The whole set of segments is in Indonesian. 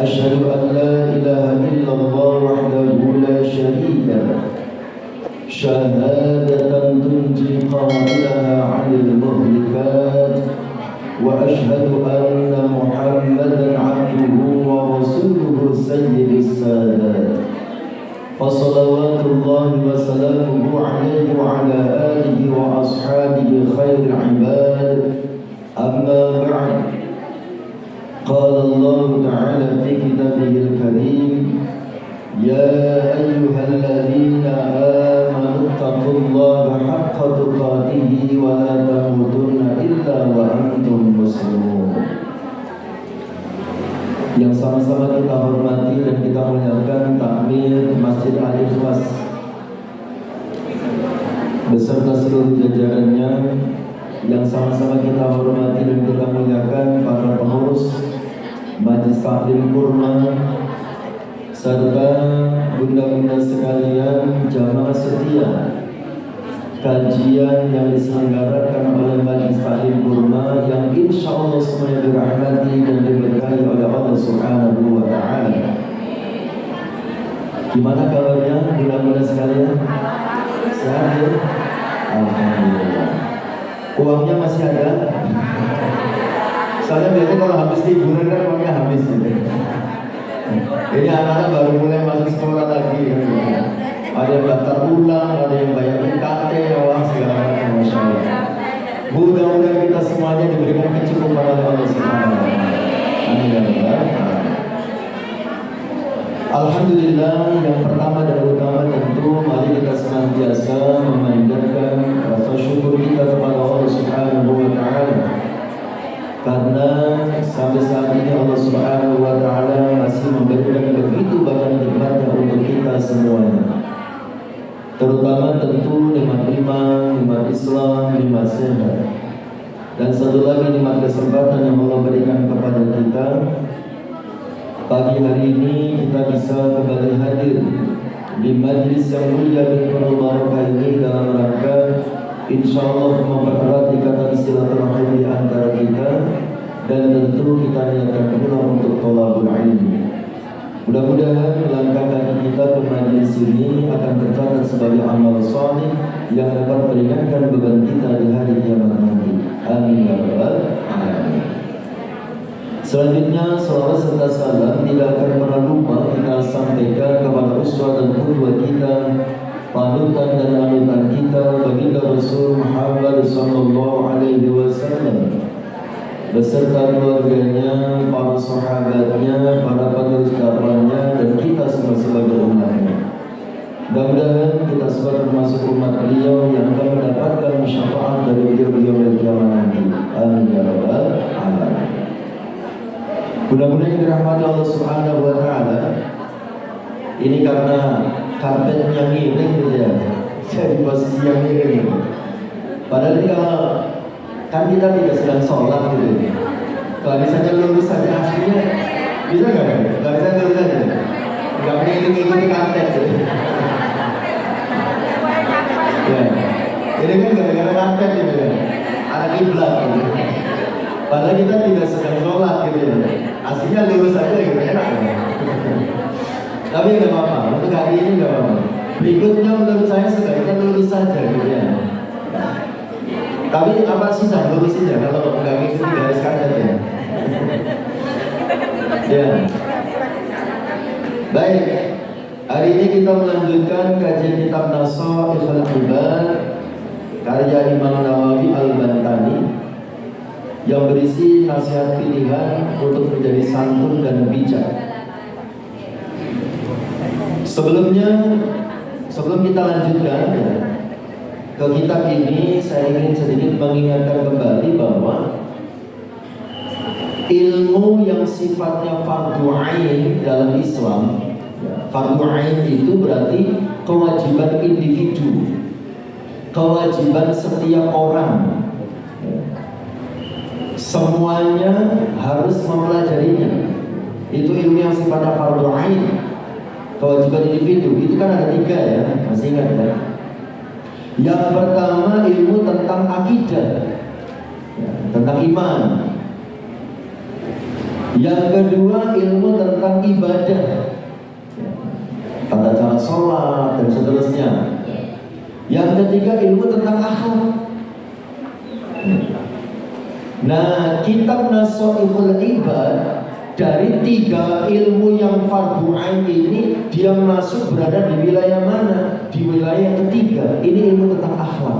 أشهد أن لا إله إلا الله وحده لا شريك له شهادة تنجي قائلها عن المهلكات وأشهد أن محمدا عبده ورسوله سيد السادات فصلوات الله وسلامه عليه وعلى آله وأصحابه خير العباد أما بعد قال الله تعالى في كتابه الكريم يا أيها الذين آمنوا اتقوا الله حق تقاته ولا تموتن إلا وأنتم مسلمون. Yang sama-sama kita hormati dan kita muliakan takmir Masjid Al-Ikhlas beserta seluruh jajarannya, yang sama-sama kita hormati dan kita muliakan para pengurus Majelis Taklim Kurma serta bunda-bunda sekalian, jamaah setia kajian yang diselenggarakan oleh Majelis Taklim Kurma yang insya Allah semuanya dirahmati dan diberkahi oleh Allah Subhanahu wa Ta'ala. Gimana kabarnya bunda-bunda sekalian? Sehat ya? Alhamdulillah. Uangnya masih ada? Soalnya biasanya kalau habis liburan kan uangnya habis gitu. Ini anak-anak baru mulai masuk sekolah lagi kan? Ada yang daftar ulang, ada yang bayar UKT, wah segala macam, Masya Allah. Mudah-mudahan kita semuanya diberikan kecukupan oleh Allah Subhanahu wa Ta'ala. Amin ya rabbal alamin. Alhamdulillah, yang pertama dan utama tentu mari kita senantiasa memanjatkan rasa syukur kita kepada Allah Subhanahu wa Ta'ala, karena sampai saat ini Allah Subhanahu wa Ta'ala masih memberikan begitu banyak nikmatnya untuk kita semuanya, terutama tentu nikmat iman, nikmat Islam, nikmat sehat, dan satu lagi nikmat kesempatan yang Allah berikan kepada kita. Pagi hari ini kita bisa kembali hadir di majlis yang mulia dan penuh barakah ini dalam rangka insya Allah mempererat ikatan silaturahim di antara kita, dan tentu kita niatkan pula untuk thalabul ilmi. Mudah-mudahan langkah kaki kita ke majlis ini akan tercatat sebagai amal saleh yang dapat meringankan beban kita di hari kiamat nanti. Amin ya rabbal alamin. Selanjutnya, salawat serta salam tidak akan pernah lupa kita sampaikan kepada uswah dan qudwah kita, panutan dan anutan kita, baginda Rasul Muhammad sallallahu alaihi wasallam beserta keluarganya, para sahabatnya, para penerus dakwahnya, dan kita semua sebagai umatnya. Mudah-mudahan kita semua termasuk umat beliau yang akan mendapatkan syafaat dari beliau di kiamat nanti. Amin ya rabbal alamin. Mudah-mudahan dirahmati Allah Subhanahu wa Ta'ala. Ini karena karpetnya miring gitu ya, saya di posisi yang miring gitu. Padahal ini kalau kan kita tidak sedang sholat gitu. Kalau misalnya lurus saja aslinya bisa nggak? Kalau misalnya lurus saja, nggak mengikuti karpet gitu. Ya, ini kan gara-gara karpet gitu ya, arah kiblat gitu. Padahal kita tidak sedang sholat gitu ya. Aslinya lurus saja gitu, enak ya. Tapi nggak apa-apa, untuk hari ini nggak apa-apa. Berikutnya menurut saya sebaiknya lurus saja gitu ya. Tapi apa susah lurusin ya kalau nggak ngikutin garis karet ya. Ya. Baik, hari ini kita melanjutkan kajian kitab Nasaikhul Ibad karya Imam Nawawi Al-Bantani yang berisi nasihat pilihan untuk menjadi santun dan bijak. Sebelum kita lanjutkan ya, ke kitab ini, saya ingin sedikit mengingatkan kembali bahwa ilmu yang sifatnya fardu ain dalam Islam, ya, fardu ain itu berarti kewajiban individu, kewajiban setiap orang. Semuanya harus mempelajarinya. Itu ilmu yang sifatnya fardu ain, kewajiban individu. Itu kan ada 3 ya, masih ingat ya? Yang pertama ilmu tentang akidah, ya, tentang iman. Yang kedua, ilmu tentang ibadah, tata cara sholat dan seterusnya. Yang ketiga, ilmu tentang akhlak. Nah, kitab Nasoihul Ibad, dari 3 ilmu yang fardu ain ini, dia masuk berada di wilayah mana? Di wilayah ketiga. Ini ilmu tentang akhlak.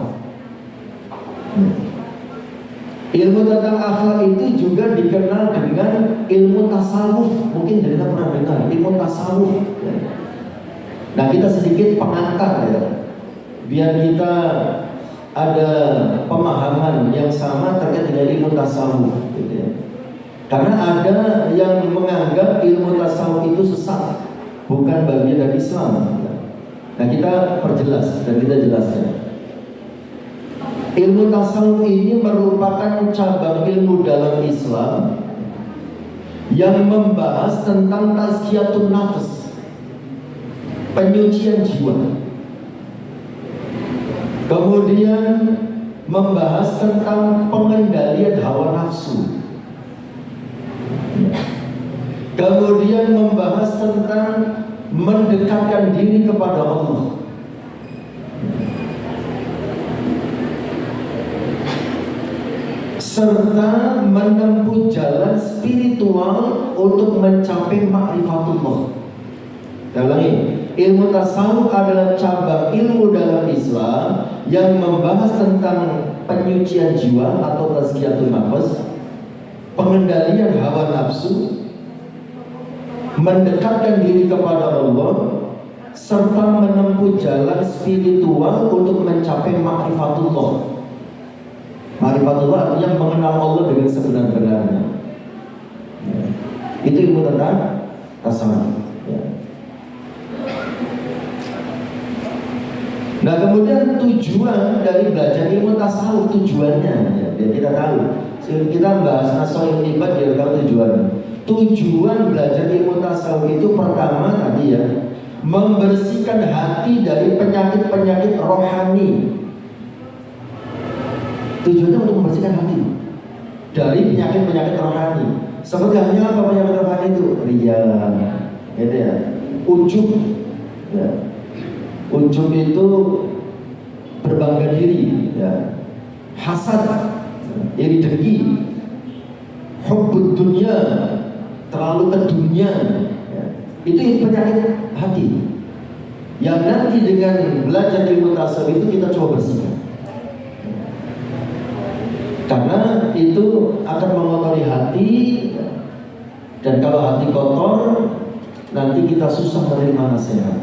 Ilmu tentang akhlak itu juga dikenal dengan ilmu tasawuf. Mungkin kita pernah dengar ilmu tasawuf. Nah, kita sedikit pengantar ya, biar kita ada pemahaman yang sama terkait dengan ilmu tasawuf, gitu ya. Karena ada yang menganggap ilmu tasawuf itu sesat, bukan bagian dari Islam. Nah, kita perjelas dan kita jelaskan. Ilmu tasawuf ini merupakan cabang ilmu dalam Islam yang membahas tentang tazkiyatun nafs, penyucian jiwa. Kemudian membahas tentang pengendalian hawa nafsu. Kemudian membahas tentang mendekatkan diri kepada Allah. Serta menempuh jalan spiritual untuk mencapai ma'rifatullah. Saya ulangi, ilmu tasawuf adalah cabang ilmu dalam Islam yang membahas tentang penyucian jiwa atau tazkiyatun nafs, pengendalian hawa nafsu, mendekatkan diri kepada Allah, serta menempuh jalan spiritual untuk mencapai ma'rifatullah. Ma'rifatullah artinya mengenal Allah dengan sebenar-benarnya. Itu ilmu tentang tasawuf. Nah, kemudian tujuan dari belajar ilmu tasawuf, tujuannya ya, biar kita tahu. Kita bahas Nasoihul Ibad biar tahu tujuannya. Tujuan belajar ilmu tasawuf itu pertama tadi ya, membersihkan hati dari penyakit-penyakit rohani. Tujuannya untuk membersihkan hati dari penyakit-penyakit rohani. Seperti halnya apa penyakit rohani itu? Riya, gitu ya. Ujub, ya. Ujub itu berbangga diri, ya. Hasad, iri dengki, hubbud dunya, terlalu ke dunia, ya. Itu penyakit hati. Yang nanti dengan belajar ilmu tasawuf itu kita coba bersihkan. Karena itu akan mengotori hati, dan kalau hati kotor, nanti kita susah menerima nasihat.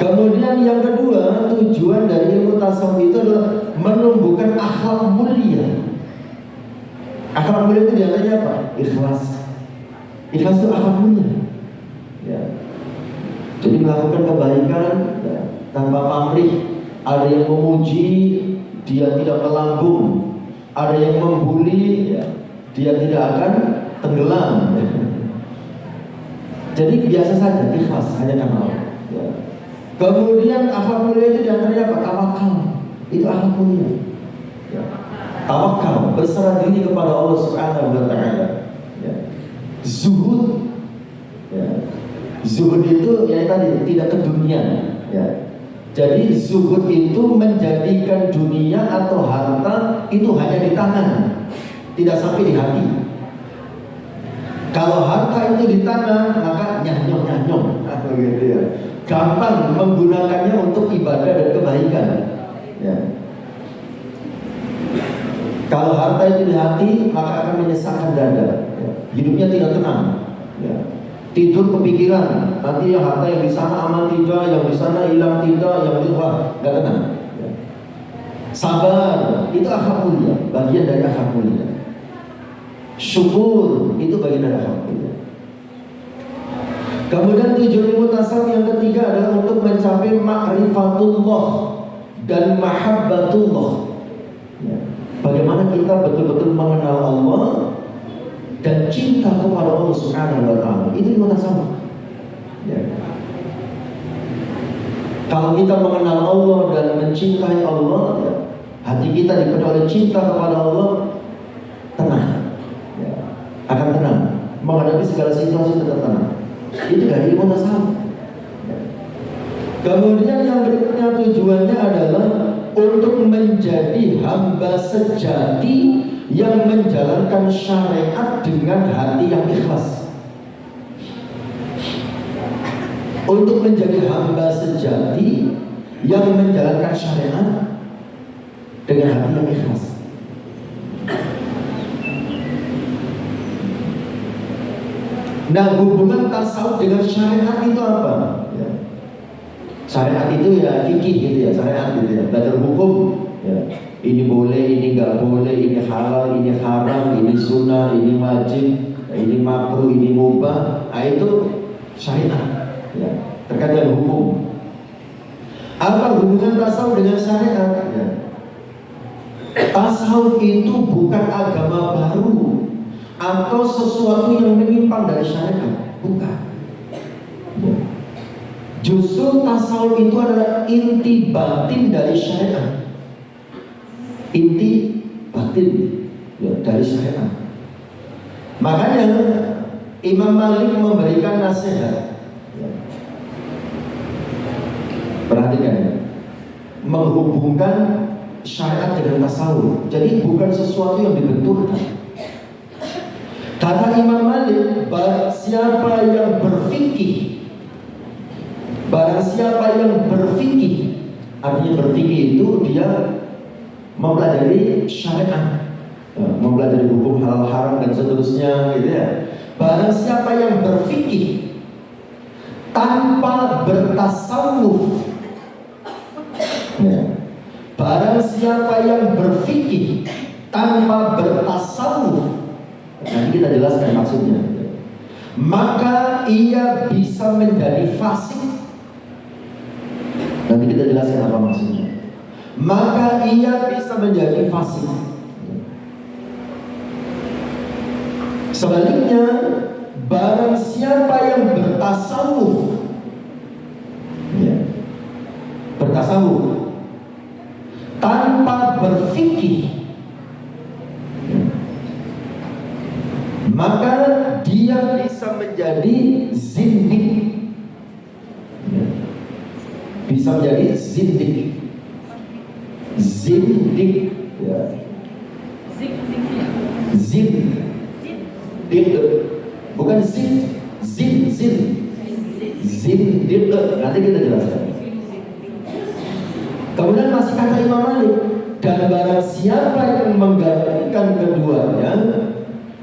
Kemudian yang kedua, tujuan dari ilmu tasawuf itu adalah menumbuhkan akhlak mulia. Akhlak mulia itu diantaranya apa? Ikhlas. Ikhlas itu akhlak mulia. Ya. Jadi melakukan kebaikan ya, tanpa pamrih. Ada yang memuji, dia tidak melambung. Ada yang membuli, ya, dia tidak akan tenggelam. Ya. Jadi biasa saja, ikhlas hanya karena Allah. Ya. Kemudian akhlak mulia itu diantaranya apa? Tawakal. Itu akhlak mulia. Ya. Tawakal, berserah diri kepada Allah Subhanahu wa Ta'ala. Ya. Zuhud. Ya. Zuhud itu ya tadi tidak ke dunia. Ya. Jadi zuhud itu menjadikan dunia atau harta itu hanya di tangan, tidak sampai di hati. Kalau harta itu di tangan, maka nyanyong, gitu ya. Gampang menggunakannya untuk ibadah dan kebaikan. Ya. Kalau harta itu di hati, maka akan menyesakkan dada. Ya. Hidupnya tidak tenang. Ya. Tidur kepikiran, nanti yang harta yang di sana aman tidak, yang di sana hilang tidak, yang di luar nggak tenang. Ya. Sabar, itu akhlak mulia, bagian dari akhlak mulia. Syukur, itu bagian dari akhlak mulia. Kemudian tujuan ilmu tasawuf yang ketiga adalah untuk mencapai ma'rifatullah dan mahabbatullah. Ya. Bagaimana kita betul-betul mengenal Allah dan cinta kepada Allah Subhanahu wa Ta'ala. Itu ilmu tasawuf. Ya. Kalau kita mengenal Allah dan mencintai Allah, ya, hati kita dipenuhi oleh cinta kepada Allah, tenang. Ya. akan tenang, menghadapi segala situasi tetap tenang. Itu dari ilmu tasawuf. Kemudian yang berikutnya tujuannya adalah untuk menjadi hamba sejati yang menjalankan syariat dengan hati yang ikhlas. Untuk menjadi hamba sejati yang menjalankan syariat dengan hati yang ikhlas. Nah, hubungan tasawuf dengan syariat itu apa? Ya. Syariat itu ya fikih gitu ya, syariat gitu ya, belajar hukum. Ya. Ini boleh, ini nggak boleh, ini halal, ini haram, ini sunnah, ini wajib, ini makruh, ini mubah. Nah, itu syariat. Ya. Terkait dengan hukum. Apa hubungan tasawuf dengan syariat? Ya. Tasawuf itu bukan agama baru atau sesuatu yang menyimpang dari syariat, bukan. Ya. Justru tasawuf itu adalah inti batin dari syariat. Inti batin ya, dari syariat. Makanya Imam Malik memberikan nasihat. Ya. Perhatikan ya. Menghubungkan syariat dengan tasawuf. Jadi bukan sesuatu yang dibenturkan. Kata Imam Malik, barang siapa yang berfikih, artinya berfikih itu dia mempelajari syariat, mempelajari hukum halal haram dan seterusnya, gitu ya. Barang siapa yang berfikih tanpa bertasawuf, ya. Barang siapa yang berfikih tanpa bertasawuf, nanti kita jelaskan maksudnya. Maka ia bisa menjadi fasik. Nanti kita jelaskan apa maksudnya. Maka ia bisa menjadi fasik. Sebaliknya, barang siapa yang bertasawuf, ya, bertasawuf tanpa berfikih, maka dia bisa menjadi zindik. Bisa menjadi zindik. Zindik ya. Zindik. Bukan zin. Zindik. Nanti kita jelaskan. Kemudian masih kata Imam Malik, dan barang siapa yang menggabungkan keduanya,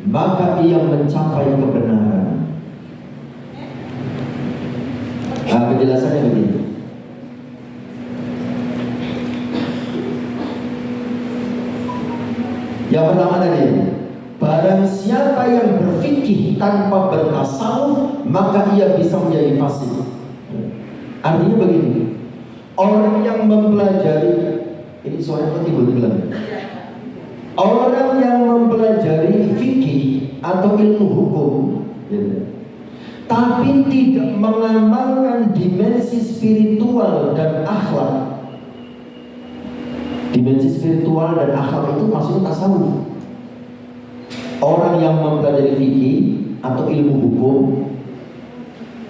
maka ia mencapai kebenaran. Nah, penjelasannya begini. Yang pertama tadi, barang siapa yang berfikih tanpa bertasawuf, maka ia bisa menjadi fasik. Artinya begini, orang yang mempelajari, ini suaranya timbul-timbulan. Orang yang mempelajari fikih atau ilmu hukum, gitu, tapi tidak mengamalkan dimensi spiritual dan akhlak. Dimensi spiritual dan akhlak itu maksudnya tasawuf. Orang yang mempelajari fikih atau ilmu hukum,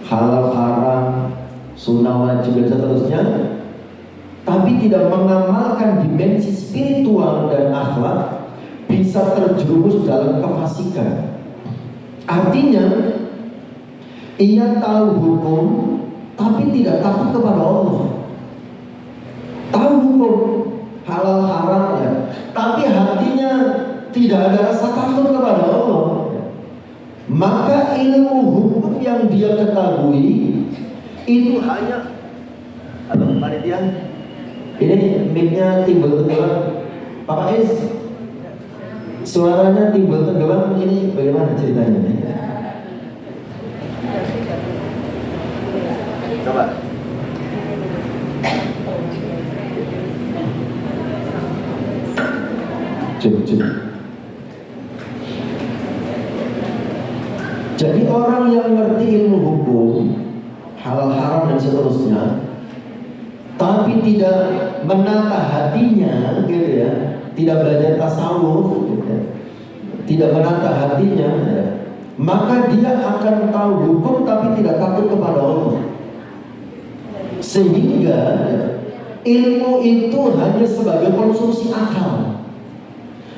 halal haram, sunnah wajib dan seterusnya, tapi tidak mengamalkan dimensi spiritual dan akhlak, bisa terjerumus dalam kefasikan. Artinya, ia tahu hukum, tapi tidak takut kepada Allah. Tahu hukum halal haram ya, tapi hatinya tidak ada rasa takut kepada Allah. Maka ilmu hukum yang dia ketahui itu hanya, halo panitia, ini mic-nya timbul tenggelam. Pak Is, suaranya timbul tenggelam, ini bagaimana ceritanya? Coba. Cek. Jadi orang yang ngerti ilmu hukum, halal haram dan seterusnya, tapi tidak menata hatinya, gitu ya, tidak belajar tasawuf, gitu ya, tidak menata hatinya, ya, maka dia akan tahu hukum tapi tidak takut kepada Allah. Sehingga ilmu itu hanya sebagai konsumsi akal,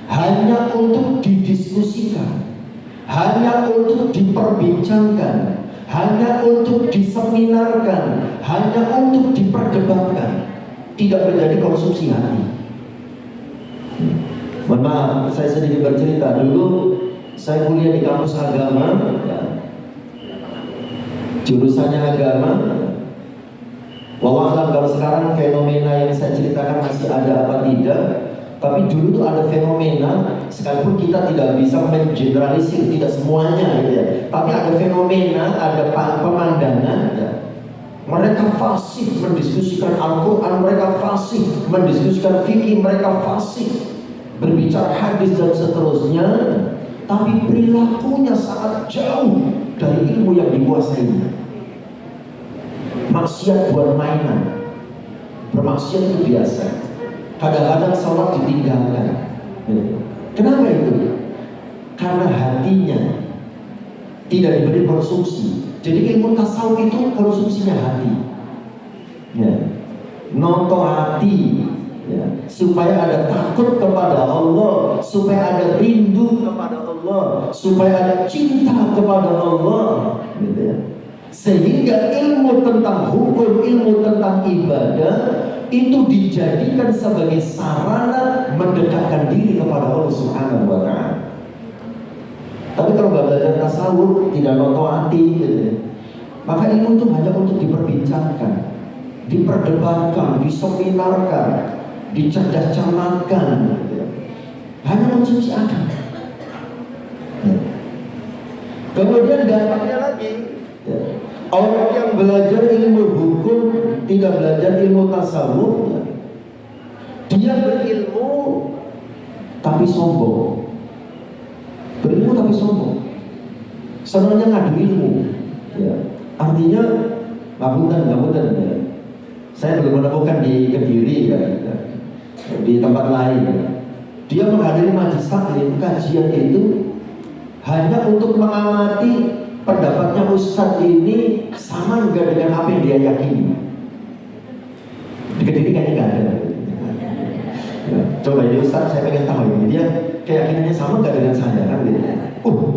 hanya untuk didiskusikan, hanya untuk diperbincangkan, hanya untuk diseminarkan, hanya untuk diperdebatkan, tidak menjadi konsumsi hati. Mohon maaf, saya sedikit bercerita. Dulu saya kuliah di kampus agama, ya. Jurusannya agama. Wallahualam kalau sekarang fenomena yang saya ceritakan masih ada apa tidak. Tapi dulu tuh ada fenomena, sekalipun kita tidak bisa mengeneralisir, tidak semuanya gitu ya. Tapi ada fenomena, ada pemandangan ya. Mereka fasih mendiskusikan Al-Quran, mereka fasih mendiskusikan fikih, mereka fasih berbicara hadis dan seterusnya. Tapi perilakunya sangat jauh dari ilmu yang dikuasainya. Maksiat buat mainan, bermaksiat itu biasa. Kadang-kadang sholat ditinggalkan. Kenapa itu? Karena hatinya tidak diberi konsumsi. Jadi ilmu tasawuf itu konsumsinya hati, ya. Noto hati, ya. Supaya ada takut kepada Allah, supaya ada rindu kepada Allah, supaya ada cinta kepada Allah, gitu ya. Sehingga ilmu tentang hukum, ilmu tentang ibadah itu dijadikan sebagai sarana mendekatkan diri kepada Allah Subhanahu wa ta'ala. Tapi kalau nggak belajar tasawuf, tidak noto hati, gitu, maka ilmu itu hanya untuk diperbincangkan, diperdebatkan, diseminarkan, dicerdas-cermatkan, gitu. Hanya konsumsi akal. Kemudian dampaknya lagi, orang yang belajar ilmu hukum, tidak belajar ilmu tasawuf, dia berilmu tapi sombong. Berilmu tapi sombong. Senangnya ngadu ilmu, ya. Artinya ngapunten ya. Saya belum menemukan di Kediri ya, di tempat lain. Dia menghadiri majelis taklim, kajian itu hanya untuk mengamati pendapatnya Ustadz ini sama enggak dengan apa yang dia yakini. Di Kediri kayaknya nggak ada. Ya, coba ini Ustadz, saya pengen tahu ini dia keyakinannya sama enggak dengan saya kan gitu.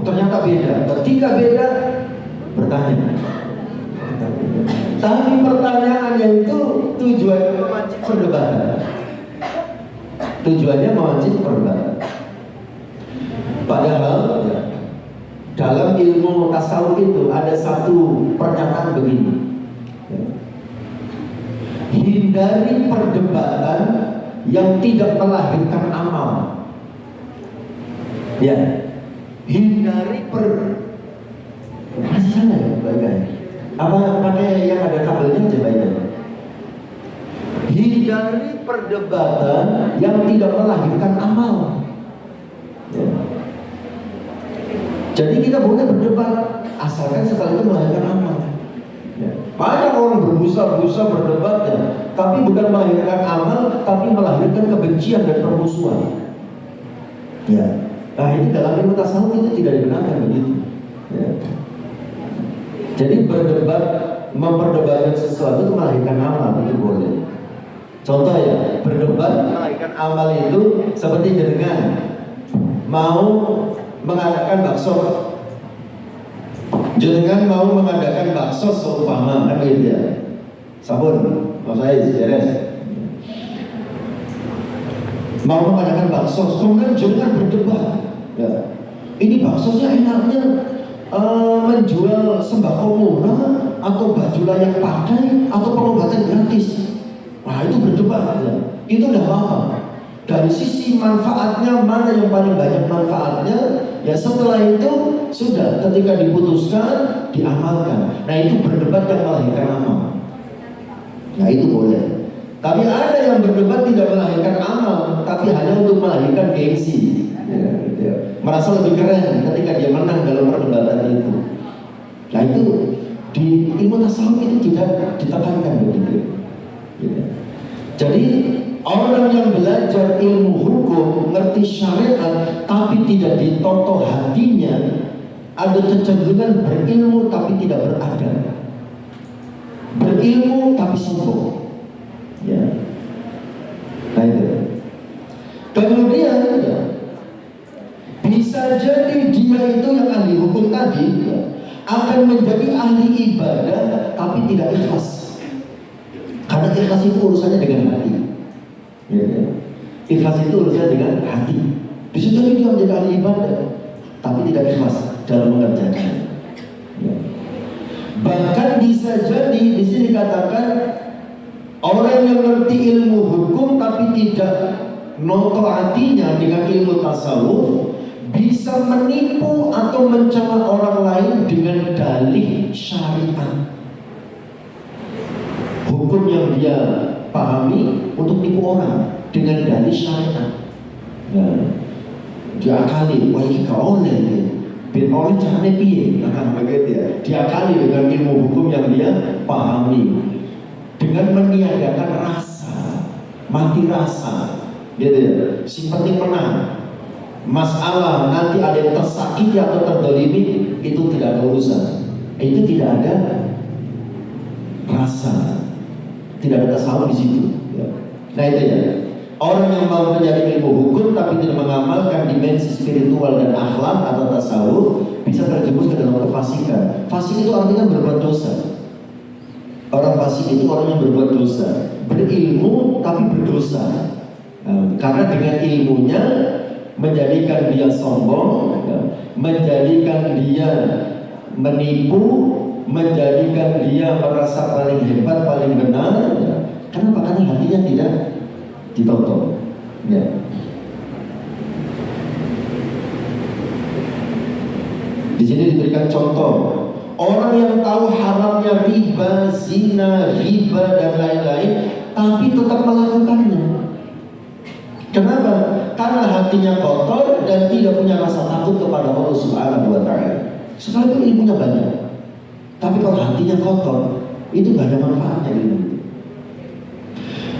Ternyata beda. Ketika beda, bertanya. Tapi pertanyaannya itu tujuannya memancing perdebatan. Tujuannya memancing perdebatan. Padahal ya, dalam ilmu tasawuf itu ada satu pernyataan begini. Hindari perdebatan yang tidak melahirkan amal. Ya, hindari masih sana ya, baik-baik. Apa pakai yang ada kabelnya aja baik-baik. Hindari perdebatan yang tidak melahirkan amal. Ya. Jadi kita boleh berdebat asalkan sekali itu melahirkan amal. Ya. Banyak orang berbusa-busa berdebat ya, tapi bukan melahirkan amal, tapi melahirkan kebencian dan permusuhan. Ya. Nah ini dalam ilmu tasawuf itu tidak dibenarkan begitu. Ya. Jadi berdebat, memperdebatkan sesuatu itu melahirkan amal, itu boleh. Contoh ya, berdebat melahirkan amal itu seperti dengan mau mengadakan bakso, jenengan mau mengadakan bakso seumpama kan gitu ya, sabun, mau saya beres, mau mengadakan bakso, kemudian jenengan berdebat, ya, ini baksonya enaknya menjual sembako murah atau baju layak pakai atau pengobatan gratis. Nah itu berdebat ya. Itu udah apa? Dari sisi manfaatnya mana yang paling banyak manfaatnya, ya setelah itu sudah ketika diputuskan diamalkan. Nah itu berdebat yang melahirkan amal. Nah itu boleh. Tapi ada yang berdebat tidak melahirkan amal, tapi hanya untuk melahirkan gengsi. Ya, gitu ya. Merasa lebih keren ketika dia menang dalam perdebatan itu. Nah itu di ilmu tasawuf itu tidak ditekankan begitu. Ya. Jadi orang yang belajar ilmu hukum, ngerti syariat, tapi tidak ditoto hatinya, ada kecenderungan berilmu tapi tidak beradab, berilmu tapi sombong. Ya. Nah itu. Kemudian ya, bisa jadi dia itu yang ahli hukum tadi ya, akan menjadi ahli ibadah tapi tidak ikhlas. Karena ikhlas itu urusannya dengan hati. Ya, ya. Ikhlas itu urusannya dengan hati. Bisa jadi dia menjadi ahli ibadah tapi tidak ikhlas dalam mengerjakan. Ya. Bahkan bisa jadi di sini dikatakan orang yang mengerti ilmu hukum tapi tidak noto hatinya dengan ilmu tasawuf bisa menipu atau mencela orang lain dengan dalih syariat. Hukum yang dia pahami untuk nipu orang dengan dalih syariat. Ya. Diakali, wah ini gak oleh ya. Ben oleh caranya piye? Nah, begitu ya. Diakali dengan ilmu hukum yang dia pahami dengan meniadakan rasa, mati rasa, gitu ya. Si penting menang. Masalah nanti ada yang tersakiti atau terdolimi itu tidak ada urusan. Itu tidak ada rasa, tidak ada tasawuf di situ. Ya. Nah itu ya. Orang yang mau menjadi ilmu hukum tapi tidak mengamalkan dimensi spiritual dan akhlak atau tasawuf bisa terjerumus ke dalam kefasikan. Fasik itu artinya berbuat dosa. Orang fasik itu orang yang berbuat dosa, berilmu tapi berdosa. Karena dengan ilmunya menjadikan dia sombong, menjadikan dia menipu, menjadikan dia merasa paling hebat, paling benar. Kenapa? Karena hatinya tidak ditonton. Ya. Di sini diberikan contoh orang yang tahu haramnya riba, zina, riba dan lain-lain, tapi tetap melakukannya. Kenapa? Karena hatinya kotor dan tidak punya rasa takut kepada Allah Subhanahu wa Ta'ala. Sekalipun ilmunya banyak, tapi kalau hatinya kotor, itu gak ada manfaatnya ilmu.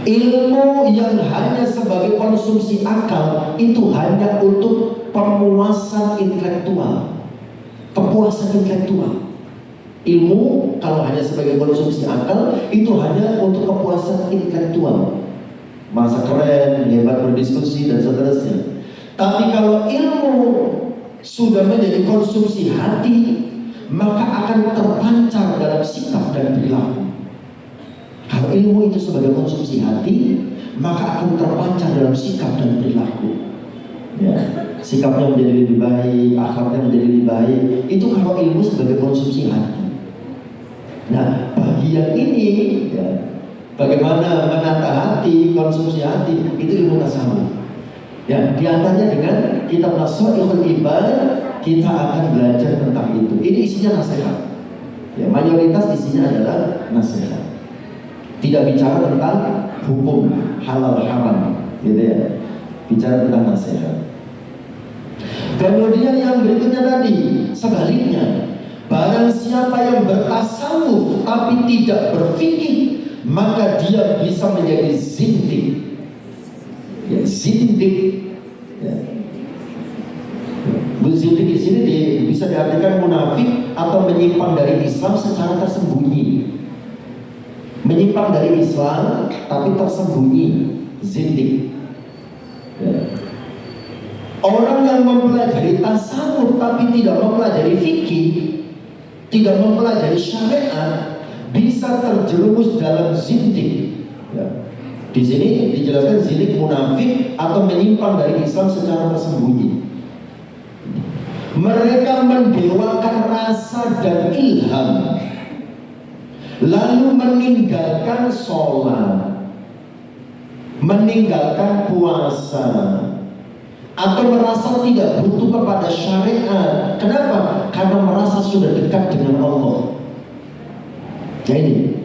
Ilmu yang hanya sebagai konsumsi akal itu hanya untuk pemuasan intelektual, kepuasan intelektual. Ilmu kalau hanya sebagai konsumsi akal itu hanya untuk kepuasan intelektual, masa keren, hebat berdiskusi dan seterusnya. Tapi kalau ilmu sudah menjadi konsumsi hati, maka akan terpancar dalam sikap dan perilaku. Kalau ilmu itu sebagai konsumsi hati, maka akan terpancar dalam sikap dan perilaku. Ya, sikapnya menjadi lebih baik, akhlaknya menjadi lebih baik. Itu kalau ilmu sebagai konsumsi hati. Nah, bagi yang ini, ya, bagaimana menata hati, konsumsi hati, itu ilmu tasawuf. Ya, diantaranya dengan kitab Nashaikhul Ibad, kita akan belajar tentang itu. Ini isinya nasihat. Ya, mayoritas isinya adalah nasihat. Tidak bicara tentang hukum halal haram, gitu ya. Bicara tentang nasihat. Kemudian yang berikutnya tadi, sebaliknya, barang siapa yang bertasawuf tapi tidak berfikih, maka dia bisa menjadi zindik. Ya, zindik. Ya. Zindik di sini bisa diartikan munafik atau menyimpang dari Islam secara tersembunyi. Menyimpang dari Islam tapi tersembunyi, zindik. Ya. Orang yang mempelajari tasawuf tapi tidak mempelajari fikih, tidak mempelajari syariat, bisa terjerumus dalam zindik. Ya. Di sini dijelaskan zindik munafik atau menyimpang dari Islam secara tersembunyi. Mereka mendewakan rasa dan ilham, lalu meninggalkan sholat, meninggalkan puasa, atau merasa tidak butuh kepada syariat. Kenapa? Karena merasa sudah dekat dengan Allah. Jadi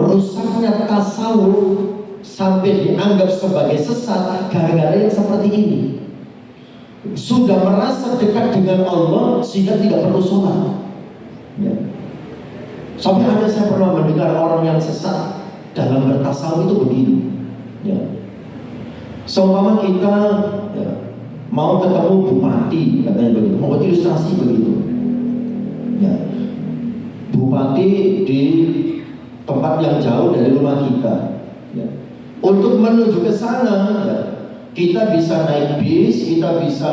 rusaknya tasawuf sampai dianggap sebagai sesat gara-gara yang seperti ini. Sudah merasa dekat dengan Allah sehingga tidak perlu sholat. Ya. Sampai ada saya pernah mendengar orang yang sesat dalam bertasawuf itu begini. Ya. Seumpama kita ya, mau ketemu bupati, katanya begitu, mau ilustrasi begitu. Ya. Bupati di tempat yang jauh dari rumah kita. Ya. Untuk menuju ke sana, ya, kita bisa naik bis, kita bisa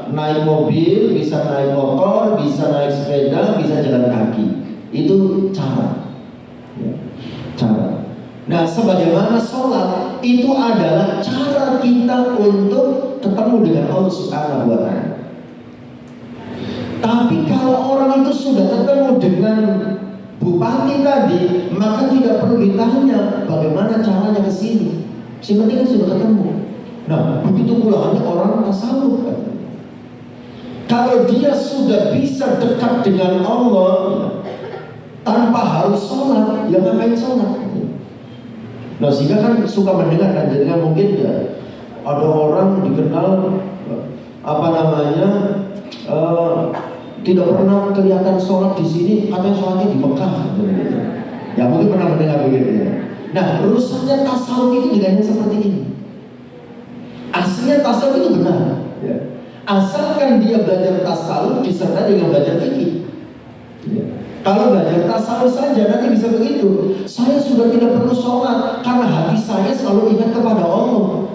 naik mobil, bisa naik motor, bisa naik sepeda, bisa jalan kaki. Itu cara. Ya. Cara. Nah, sebagaimana sholat itu adalah cara kita untuk ketemu dengan Allah Subhanahu wa Ta'ala. Tapi kalau orang itu sudah ketemu dengan bupati tadi, maka tidak perlu ditanya bagaimana caranya ke sini. Si penting kan sudah ketemu. Nah, begitu pula orang tasawuf. Kalau dia sudah bisa dekat dengan Allah tanpa harus sholat, ya ngapain sholat? Nah, sehingga kan suka mendengar kan, jadi kan mungkin ya, ada orang dikenal tidak pernah kelihatan sholat di sini, katanya sholatnya di Mekah. Ya mungkin pernah mendengar begitu ya. Nah, rusaknya tasawuf itu dengan seperti ini. Aslinya tasawuf itu benar, ya. Asalkan dia belajar tasawuf disertai dengan belajar fikih. Ya. Kalau belajar tasawuf saja nanti bisa begitu. Saya sudah tidak perlu sholat karena hati saya selalu ingat kepada Allah.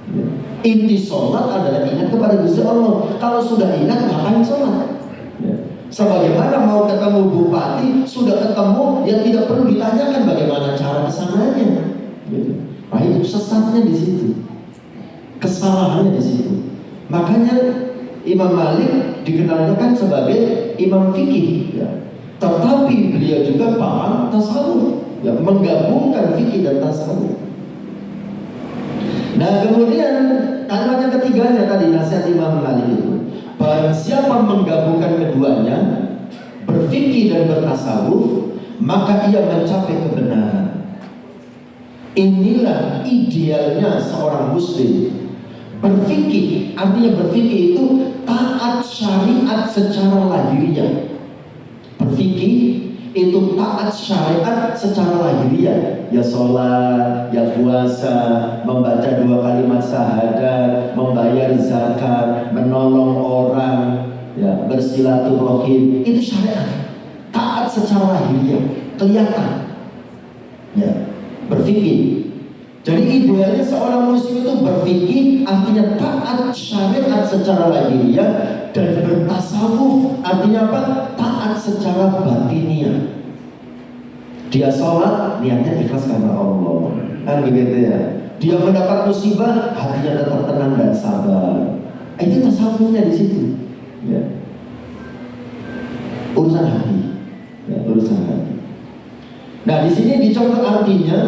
Ya. Inti sholat adalah ingat kepada Gusti Allah. Kalau sudah ingat, ngapain sholat? Ya. Sebagaimana mau ketemu bupati, sudah ketemu, ya tidak perlu ditanyakan bagaimana cara kesananya. Gitu. Nah, itu sesatnya di situ, kesalahannya di situ. Makanya Imam Malik dikenalkan sebagai imam fikih. Ya. Tetapi beliau juga paham tasawuf, ya, menggabungkan fikih dan tasawuf. Nah, kemudian kalimat yang ketiganya tadi nasihat Imam Malik itu, barang siapa menggabungkan keduanya, berfikih dan bertasawuf, maka ia mencapai kebenaran. Inilah idealnya seorang muslim. Berfikih, artinya berfikih itu taat syariat secara lahiriah. Berfikih itu taat syariat secara lahiriah, ya sholat, ya puasa, membaca 2 kalimat syahadat, membayar zakat, menolong orang, ya, bersilaturahim, itu syariat, taat secara lahiriah, kelihatan, ya, berfikih. Jadi idealnya seorang muslim itu berfikih, artinya taat syariat secara lahiriah, dan bertasawuf, artinya apa? Taat secara batiniah. Dia sholat, niatnya ikhlas karena Allah, kan begitu ya. Dia mendapat musibah, hatinya tetap tenang dan sabar. Itu tasawufnya di situ. Ya. Urusan hati, ya, urusan hati. Nah, di sini dicontoh artinya.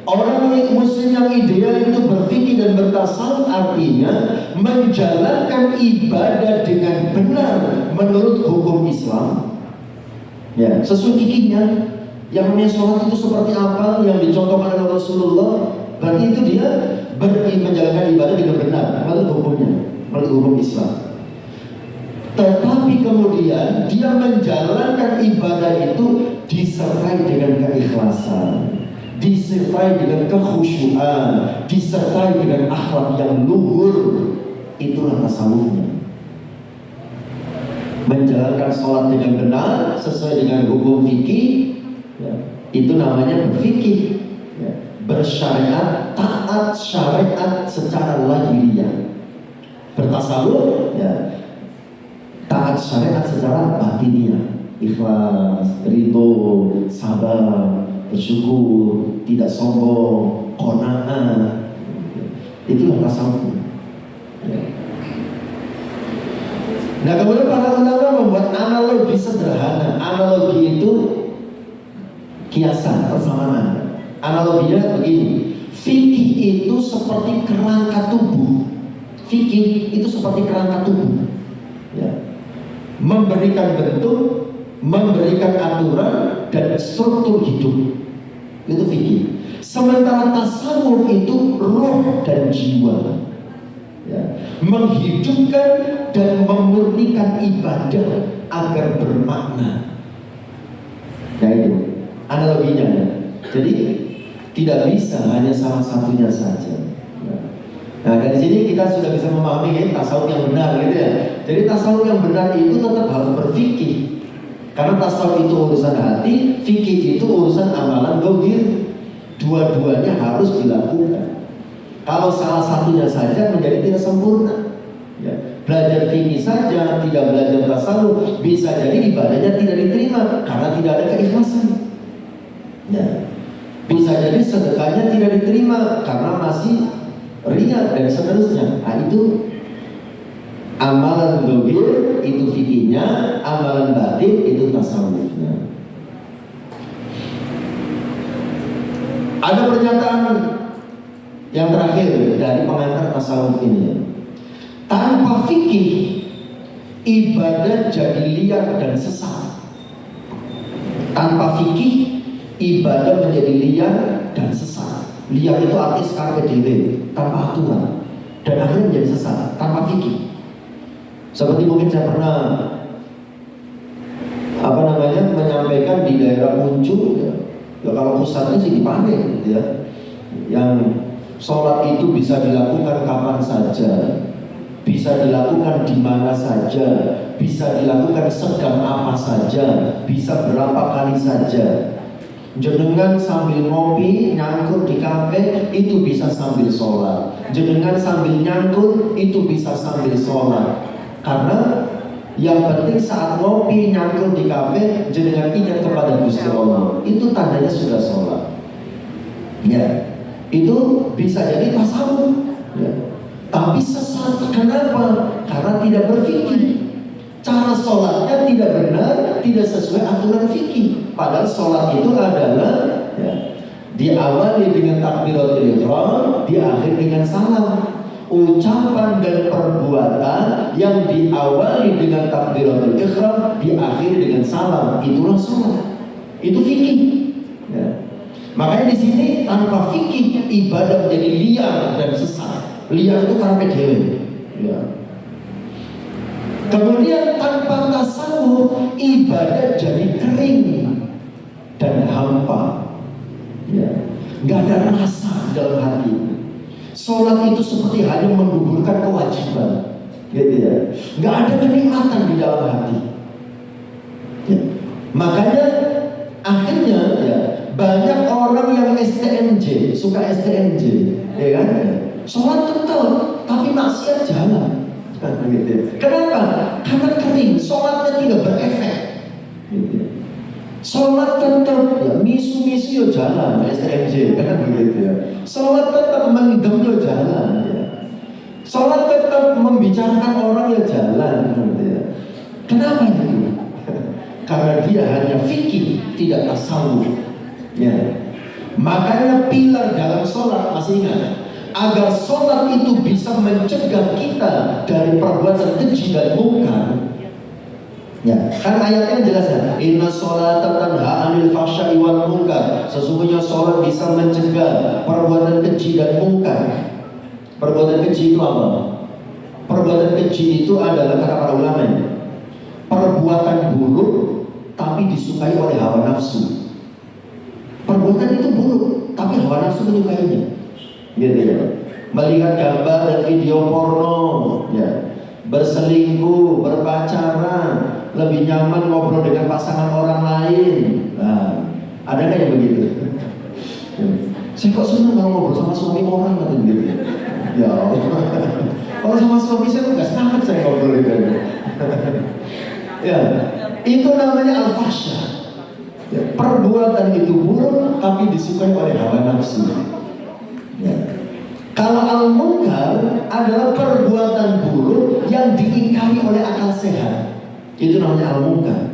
Orang muslim yang ideal itu berfikih dan bertasawuf, artinya menjalankan ibadah dengan benar menurut hukum Islam, ya, sesuai fikihnya. Yang namanya sholat itu seperti apa yang dicontohkan oleh Rasulullah, berarti itu dia menjalankan ibadah dengan benar menurut hukumnya, menurut hukum Islam. Tetapi kemudian dia menjalankan ibadah itu disertai dengan keikhlasan, disertai dengan kekhusyuan, disertai dengan akhlak yang luhur. Itulah tasawufnya. Menjalankan sholat dengan benar sesuai dengan hukum fikih, ya, itu namanya berfikih, ya, bersyariat, taat syariat secara lahiriah. Bertasawuf, ya, taat syariat secara batiniah, ikhlas, ridho, sabar, bersyukur, tidak sombong, qanaah. Itulah tasawuf. Ya. Nah, kemudian para ulama membuat analogi sederhana. Analogi itu kiasan, persamaan. Analoginya begini: fikih itu seperti kerangka tubuh. Fikih itu seperti kerangka tubuh, ya. Memberikan bentuk, memberikan aturan dan struktur hidup. Itu fikih. Sementara tasawuf itu roh dan jiwa, ya. Menghidupkan dan memurnikan ibadah agar bermakna. Nah, itu analoginya, ya. Jadi tidak bisa hanya salah satunya saja, ya. Nah dari sini kita sudah bisa memahami ya, tasawuf yang benar gitu ya. Jadi tasawuf yang benar itu tetap harus berfikih. Karena tasawuf itu urusan hati, fikih itu urusan amalan zahir. Dua-duanya harus dilakukan. Kalau salah satunya saja menjadi tidak sempurna. Ya. Belajar fikih saja, tidak belajar tasawuf, bisa jadi ibadahnya tidak diterima karena tidak ada keikhlasan. Ya. Bisa jadi sedekahnya tidak diterima karena masih riya dan seterusnya. Nah itu amalan zahir itu fikihnya, amalan batin itu tasawufnya. Ada pernyataan yang terakhir dari pengantar tasawuf ini. Tanpa fikih ibadah jadi liar dan sesat. Tanpa fikih ibadah menjadi liar dan sesat. Liar itu arti carpe diem, tanpa aturan, dan akhirnya menjadi sesat tanpa fikih. Seperti mungkin saya pernah menyampaikan di daerah Muncul ya, kalau pusatnya sih di Panen ya, yang sholat itu bisa dilakukan kapan saja, bisa dilakukan di mana saja, bisa dilakukan sedang apa saja, bisa berapa kali saja. Jenengan sambil ngopi nyangkut di kafe itu bisa sambil sholat. Jenengan sambil nyangkut itu bisa sambil sholat. Karena yang penting saat ngopi nyangkut di kafe jenengan ingat kepada Gusti Allah, itu tandanya sudah sholat. Ya, itu bisa jadi tasawuf. Ya. Tapi sesat. Kenapa? Karena tidak berfikir. Cara sholatnya tidak benar, tidak sesuai aturan fikih. Padahal sholat itu adalah ya, diawali dengan takbiratul ihram, diakhiri dengan salam. Ucapan dan perbuatan yang diawali dengan takbiratul ihram, diakhiri dengan salam, itulah sholat. Itu fikih. Ya. Makanya di sini tanpa fikih ibadah menjadi liar dan sesat. Liar itu carpe diem. Ya. Kemudian tanpa tasawuf ibadah jadi kering dan hampa, ya, nggak ada rasa dalam hati. Sholat itu seperti hanya menggugurkan kewajiban, gitu ya, nggak ada kenikmatan di dalam hati. Ya. Makanya akhirnya ya banyak orang yang STMJ, suka STMJ, ya kan? Sholat tetap, tapi maksiat jalan. Kenapa? Karena kering, sholatnya tidak berefek. Sholat tetap ya misu-misu yo jalan, STMJ kan begitu ya. Sholat tetap mendem yo jalan ya. Sholat tetap membicarakan orang yo jalan gitu ya. Kenapa itu? Karena dia hanya fikih, tidak tasawuf. Ya. Makanya pilar dalam sholat, masih ingat, agar sholat itu bisa mencegah kita dari perbuatan keji dan mungkar. Ya, kan ayatnya jelas ya. Inna sholata tanha 'anil fahsya'i wal munkar. Sesungguhnya sholat bisa mencegah perbuatan keji dan mungkar. Perbuatan keji itu apa? Perbuatan keji itu adalah kata para ulama, perbuatan buruk tapi disukai oleh hawa nafsu. Perbuatan itu buruk tapi hawa nafsu menyukainya. Gitu ya. Melihat gambar dan video porno, ya, berselingkuh, berpacaran, lebih nyaman ngobrol dengan pasangan orang lain. Nah, ada nggak yang begitu? Ya. Saya kok senang kalau ngobrol sama suami orang kan gitu. Ya Allah. Kalau sama suami saya nggak semangat saya ngobrol gitu. Ya, itu namanya al-fahsya. Ya, perbuatan itu buruk tapi disukai oleh hawa nafsu. Ya. Kalau al-munkar adalah perbuatan buruk yang diingkari oleh akal sehat. Itu namanya al-munkar.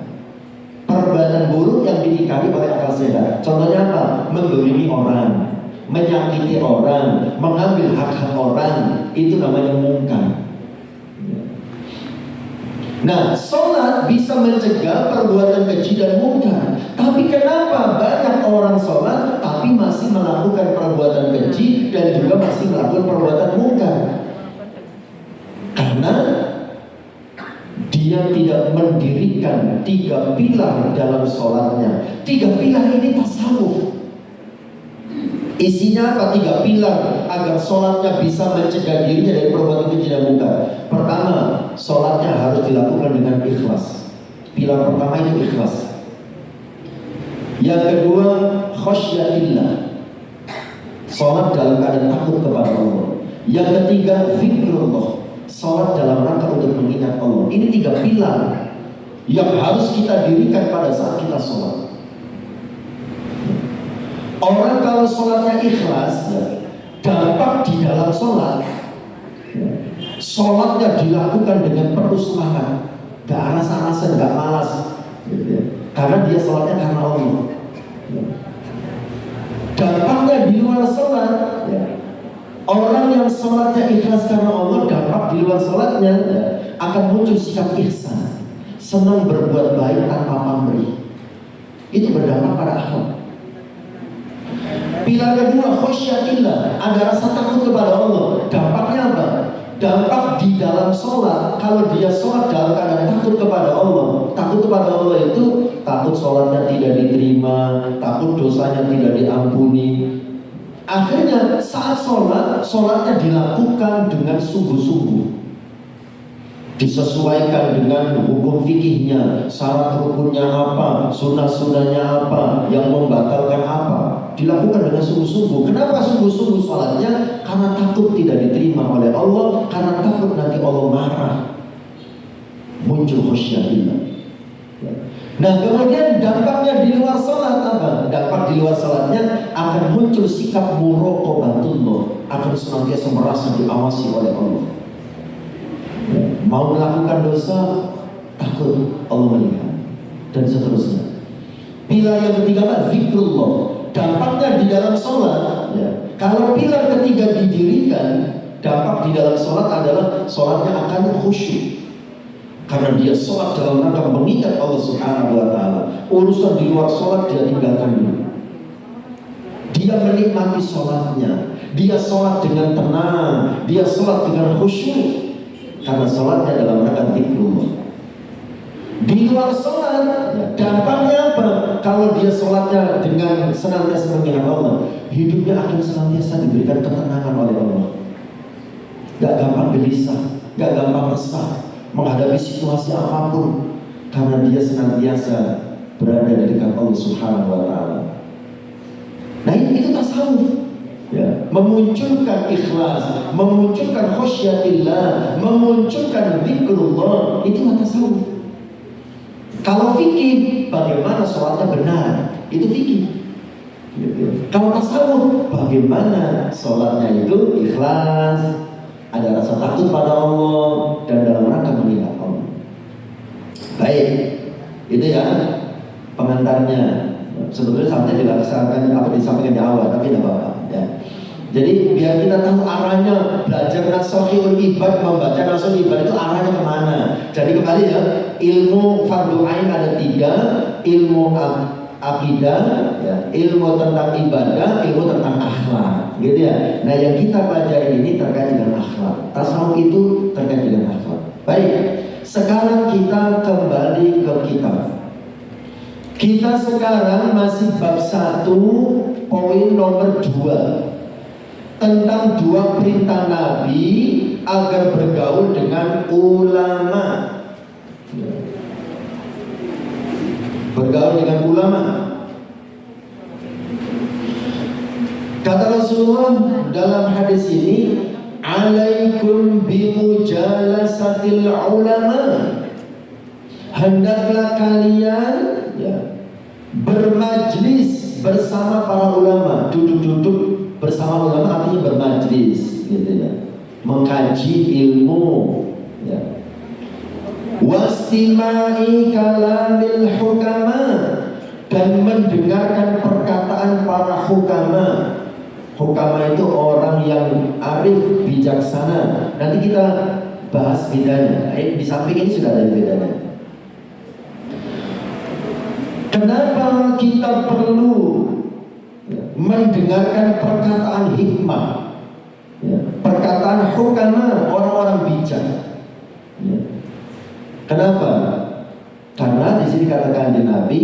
Perbuatan buruk yang diingkari oleh akal sehat. Contohnya apa? Menzalimi orang, menyakiti orang, mengambil hak-hak orang. Itu namanya munkar. Nah, sholat bisa mencegah perbuatan keji dan mungkar. Tapi kenapa banyak orang sholat tapi masih melakukan perbuatan keji dan juga masih melakukan perbuatan mungkar? Karena dia tidak mendirikan 3 pilar dalam sholatnya. 3 pilar ini tasawuf. Isinya apa? 3 pilar agar sholatnya bisa mencegah dirinya dari perbuatan keji dan munkar. Pertama, sholatnya harus dilakukan dengan ikhlas. Pilar pertama itu ikhlas. Yang kedua, khosyatillah, sholat dalam keadaan takut kepada Allah. Yang ketiga, zikrullah, sholat dalam rangka untuk mengingat Allah. Ini 3 pilar yang harus kita dirikan pada saat kita sholat. Orang kalau sholatnya ikhlas, dampak di dalam sholat, sholatnya dilakukan dengan penuh semangat, gak alasan-alasan, gak malas, karena dia sholatnya karena Allah. Dampaknya di luar sholat, orang yang sholatnya ikhlas karena Allah, dampak di luar sholatnya akan muncul sikap ihsan, senang berbuat baik tanpa pamrih. Itu berdampak pada akhlak. Pilar kedua, khosyatillah, ada rasa takut kepada Allah. Dampaknya apa? Dampak di dalam sholat, kalau dia sholat dalam keadaan takut kepada Allah. Takut kepada Allah itu takut sholatnya tidak diterima, takut dosanya tidak diampuni. Akhirnya saat sholat, sholatnya dilakukan dengan sungguh-sungguh, disesuaikan dengan hukum fikihnya, syarat rukunnya apa, sunnah-sunnahnya apa, yang membatalkan apa, dilakukan dengan sungguh-sungguh. Kenapa sungguh-sungguh sholatnya? Karena takut tidak diterima oleh Allah, karena takut nanti Allah marah. Muncul khosyatillah. Nah, kemudian dampaknya di luar sholat apa? Dampak di luar sholatnya akan muncul sikap muraqabatullah, akan senantiasa merasa diawasi oleh Allah. Mau melakukan dosa, takut Allah melihat, dan seterusnya. Pilar yang ketiga adalah zikrullah. Dampaknya di dalam sholat, kalau pilar ketiga didirikan, dampak di dalam sholat adalah sholatnya akan khusyuk, karena dia sholat dalam rangka mengingat Allah Subhanahu wa Ta'ala. Urusan di luar sholat dia tinggalkan dulu. Dia menikmati sholatnya, dia sholat dengan tenang, dia sholat dengan khusyuk, karena sholatnya dalam rangka zikrullah. Di luar sholat, dampaknya apa? Kalau dia sholatnya dengan senantiasa mengingat Allah, hidupnya akan senantiasa diberikan ketenangan oleh Allah. Gak gampang gelisah, gak gampang resah menghadapi situasi apapun, karena dia senantiasa berada di dekat Allah Subhanahu wa Ta'ala. Nah, itu tasawuf. Memunculkan ikhlas, memunculkan khosyatillah, memunculkan zikrullah, itu tasawuf. Kalau fikih, bagaimana sholatnya benar, itu fikih. Kalau tasawuf, bagaimana sholatnya itu ikhlas, ada rasa takut pada Allah, dan dalam rangka mengingat Allah. Baik, itu ya pengantarnya. Sebetulnya sampai dilaksanakan apa disampaikan di awal, tapi tidak apa-apa ya. Jadi biar kita tahu arahnya, belajar Nashul Ibad, membaca Nashul Ibad itu arahnya kemana. Jadi kembali ya, ilmu fardu ain ada 3, ilmu akidah, ya, ilmu tentang ibadah, ilmu tentang akhlak, gitu ya. Nah, yang kita pelajari ini terkait dengan akhlak. Tasawuf itu terkait dengan akhlak. Baik, sekarang kita kembali ke kitab. Kita sekarang masih bab 1, poin nomor 2, tentang 2 perintah Nabi agar bergaul dengan ulama. Bergaul dengan ulama. Kata Rasulullah dalam hadis ini, alaikum bimujalasatil ulama. Hendaklah kalian bermajlis bersama para ulama. Duduk-duduk bersama ulama artinya bermajlis, gitu ya, mengkaji ilmu, ya. Wastimai kalamil hukama, dan mendengarkan perkataan para hukama. Hukama itu orang yang arif, bijaksana. Nanti kita bahas bedanya. Di samping ini sudah ada bedanya. Kenapa kita perlu mendengarkan perkataan hikmah, perkataan hukama, orang-orang bijak? Kenapa? Karena di sini katakan di Nabi,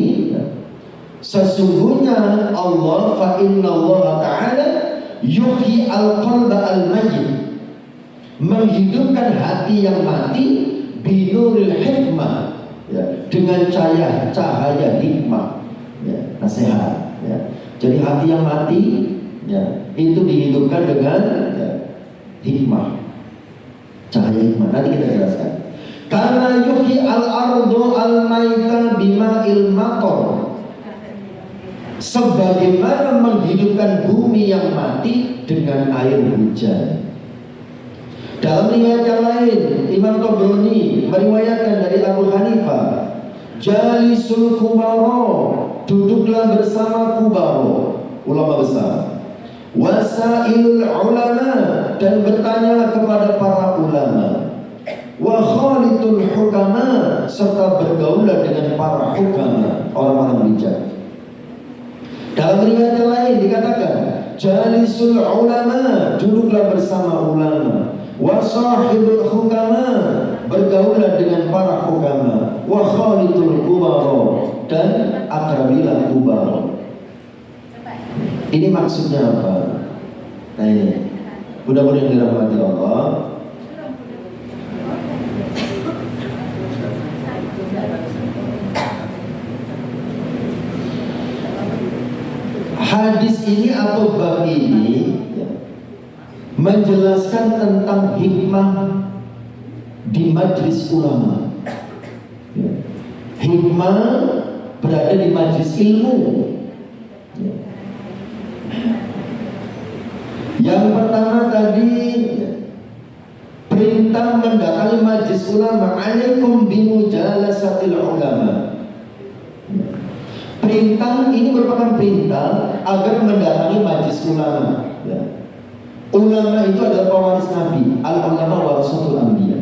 Sesungguhnya Allah fa inna Allah Ta'ala yuhyi al-qalba al-mayyit, menghidupkan hati yang mati binuril hikmah, ya, dengan cahaya hikmah, ya, nasihat, ya. Jadi hati yang mati, ya, itu dihidupkan dengan, ya, hikmah, cahaya hikmah. Nanti kita jelaskan. Karena yuhyi al-ardu al-maita bima'il mator, sebagaimana menghidupkan bumi yang mati dengan air hujan. Dalam riwayat yang lain, Imam Tabrani meriwayatkan dari Abu Hanifah, jalisul kubaro, duduklah bersama kubaro, ulama besar, wasailul ulama, dan bertanyalah kepada para ulama, wa khalitul hukama, serta bergaulah dengan para hukama, orang-orang bijak. Dalam riwayat yang lain dikatakan, jalisul ulama, duduklah bersama ulama, wa sahibul hukama, bergaulah dengan para hukama, wa khalitul kubaro, dan akrabilah kubaro. Ini maksudnya apa? Nah ini, mudah-mudahan dirahmati Allah. Hadis ini atau bab ini, ya, menjelaskan tentang hikmah di majlis ulama, ya. Hikmah berada di majlis ilmu, ya. Yang pertama tadi, ya, perintah mendatangi majlis ulama, alaikum bimujalasatil ulama. Perintah ini merupakan perintah agar mendatangi majlis ulama, ya. Ulama itu adalah pewaris Nabi, al-ulama warasatul anbiya.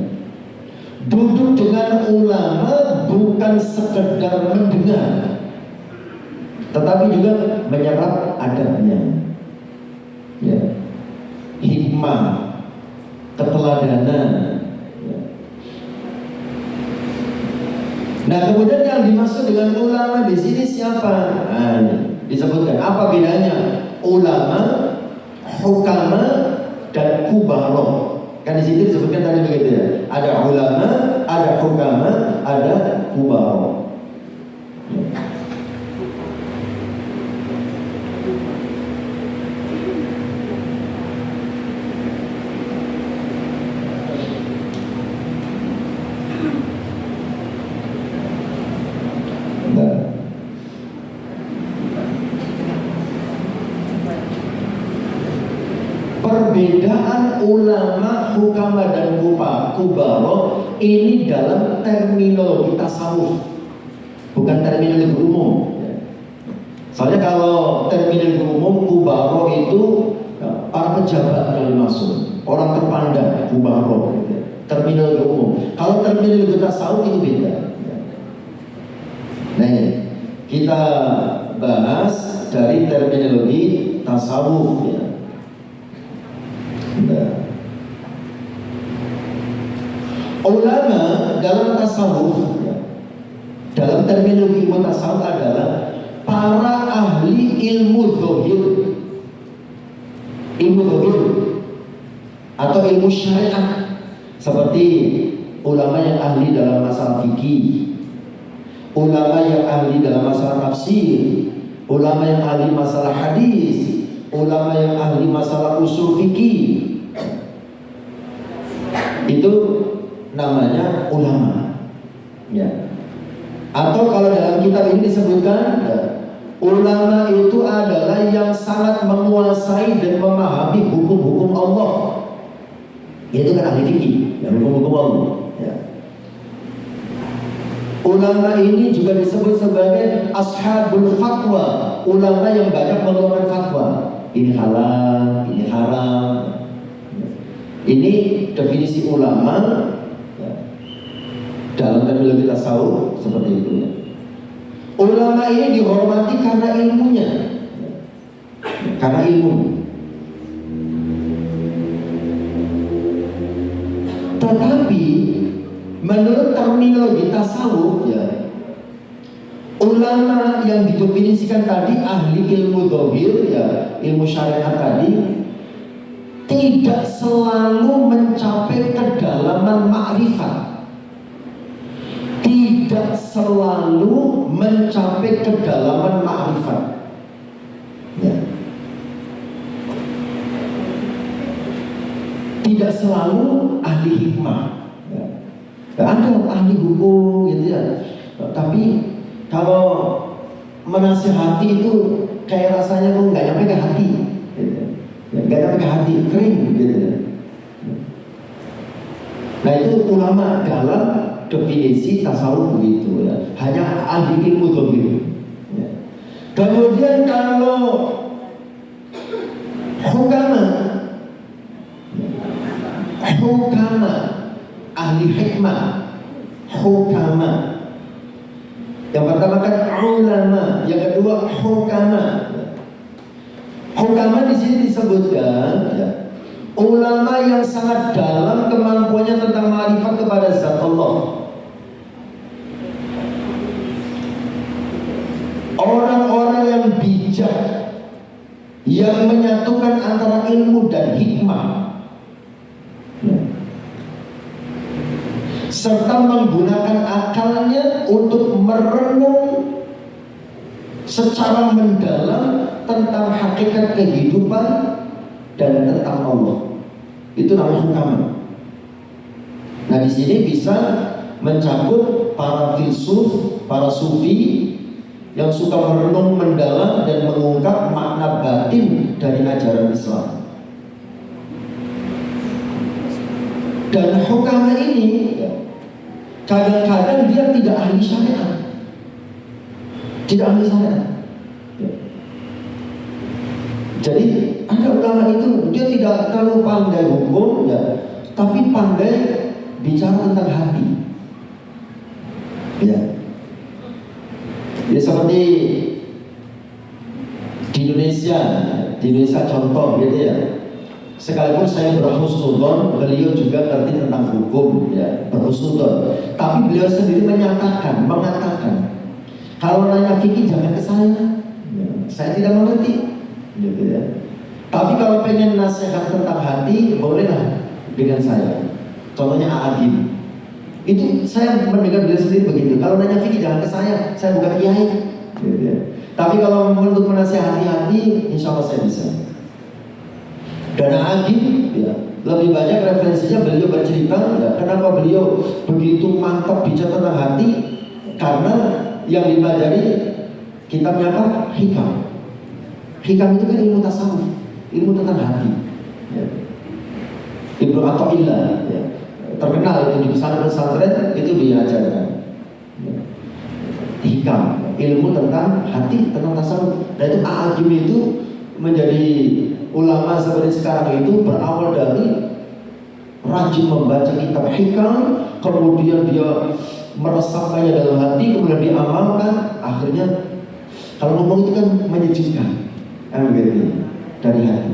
Duduk dengan ulama bukan sekedar mendengar, tetapi juga menyerap adabnya, ya. Hikmah, keteladanan, ya. Nah, kemudian yang dimaksud dengan ulama di sini siapa? Nah, disebutkan apa bedanya ulama, hukama, dan kubaro. Kan di sini disebutkan tadi begitu ya. Ada ulama, ada hukama, ada kubaro. Perbedaan ulama, hukama, dan kubaro ini dalam terminologi tasawuf, bukan terminologi umum. Soalnya kalau terminologi umum, kubaro itu para pejabat yang dimaksud, orang terpandang, kubaro. Terminologi umum. Kalau terminologi tasawuf itu beda. Nah, kita bahas dari terminologi tasawuf, ya. Ulama dalam tasawuf, ya, dalam terminologi ilmu tasawuf adalah para ahli ilmu dzahir, atau ilmu syariat, seperti ulama yang ahli dalam masalah fikih, ulama yang ahli dalam masalah tafsir, ulama yang ahli masalah hadis, ulama yang ahli masalah usul fikih. Itu namanya ulama, ya. Atau kalau dalam kitab ini disebutkan, ya, ulama itu adalah yang sangat menguasai dan memahami hukum-hukum Allah. Itu kan ahli fikih, ya, hukum-hukum Allah, ya. Ulama ini juga disebut sebagai ashabul fatwa, ulama yang banyak mengeluarkan fatwa. Ini halal, ini haram. Ini definisi ulama, ya, dalam terminologi tasawuf seperti itu, ya. Ulama ini dihormati karena ilmunya, ya, karena ilmu. Tetapi menurut terminologi tasawuf, ya, Ulama yang didefinisikan tadi ahli ilmu dzahir, ya, ilmu syariat tadi, tidak selalu mencapai kedalaman ma'rifat. Tidak selalu mencapai kedalaman ma'rifat. Ya. Tidak selalu ahli hikmah. Ya. Ada ahli hukum gitu ya. Tapi kalau menasihati itu kayak rasanya kok nggak nyampe ke hati, gitu. Nggak nyampe ke hati, kering gitu. Nah itu ulama dalam definisi tasawuf begitu ya. Hanya ahli ilmu dzahir. Ya. Kemudian kalau hukama, ahli hikmah, hukama. Yang pertama kan ulama, yang kedua hukama. Hukama di sini disebutkan ya, ulama yang sangat dalam kemampuannya tentang ma'rifat kepada zat Allah. Orang-orang yang bijak, yang menyatukan antara ilmu dan hikmah, serta menggunakan akalnya untuk merenung secara mendalam tentang hakikat kehidupan dan tentang Allah. Itu namanya hukama. Nah di sini bisa mencakup para filsuf, para sufi yang suka merenung mendalam dan mengungkap makna batin dari ajaran Islam. Dan hukama ini kadang-kadang dia tidak ahli syariat. Tidak ahli syariat. Jadi ada ulama itu dia tidak terlalu pandai hukum ya, tapi pandai bicara tentang hati. Ya. Ya seperti di Indonesia contoh gitu ya. Sekalipun saya berhusnudon, beliau juga ngerti tentang hukum, ya, berhusnudon. Tapi beliau sendiri mengatakan, kalau nanya fikih jangan ke saya tidak mengerti, gitu ya. Tapi kalau pengen nasihat tentang hati, bolehlah dengan saya. Contohnya A'agim. Itu saya mendengar beliau sendiri begitu. Kalau nanya fikih jangan ke saya bukan kiai, gitu ya. Tapi kalau untuk menasihati hati, insya Allah saya bisa. Dan A'agim ya, lebih banyak referensinya beliau bercerita ya, kenapa beliau begitu mantap bicara tentang hati, karena yang dipelajari kitabnya apa? Hikam. Hikam itu kan ilmu tasawuf, ilmu tentang hati ya. Ibnu Athaillah ya, terkenal itu di pesantren itu diajarkan ya. Hikam, ilmu tentang hati, tentang tasawuf. Dan itu A'agim itu menjadi ulama seperti sekarang itu berawal dari rajin membaca kitab hikam, kemudian dia meresapkannya dalam hati, kemudian diamalkan, akhirnya kalau ngomong itu kan menyejukkan, gitu, dari hati.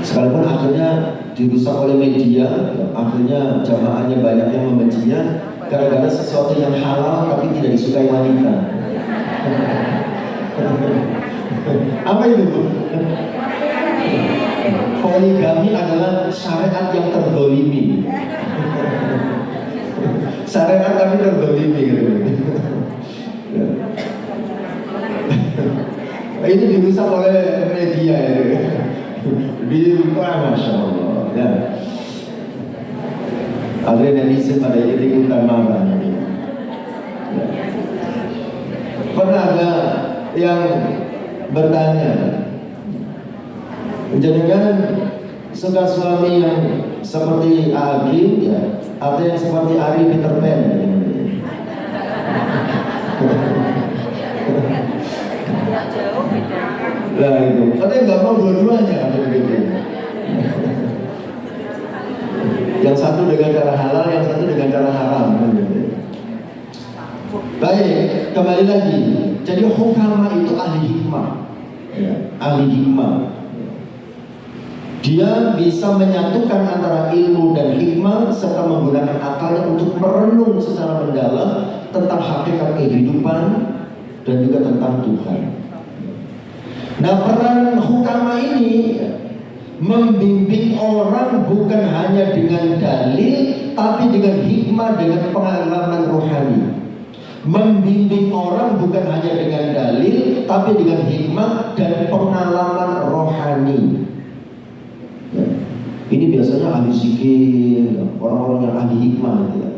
Sekalipun akhirnya dirusak oleh media, akhirnya jamaahnya banyak yang membencinya gara-gara sesuatu yang halal tapi tidak disukai wanita. Apa itu? Poligami adalah syariat yang terdolimi. Syariat tapi terdolimi gitu. Itu dirusak oleh media ya. Masya Allah ya. Akhirnya netizen pada ikut-ikutan marah ya. Pernah ada yang bertanya, jangan suka suami yang seperti A'agim ya, atau yang seperti Ari Peter Pan ya. Lah itu, katanya nggak mau dua-duanya atau begitu. Yang satu dengan cara halal, yang satu dengan cara haram. Baik, kembali lagi. Jadi hukama itu ahli hikmah, ya, ahli hikmah. Dia bisa menyatukan antara ilmu dan hikmah serta menggunakan akalnya untuk merenung secara mendalam tentang hakikat kehidupan dan juga tentang Tuhan. Nah, peran hukama ini membimbing orang bukan hanya dengan dalil, tapi dengan hikmah, dengan pengalaman rohani. Membimbing orang bukan hanya dengan dalil, tapi dengan hikmah dan pengalaman rohani. Ini biasanya ahli zikir, orang-orang yang ahli hikmah, ya.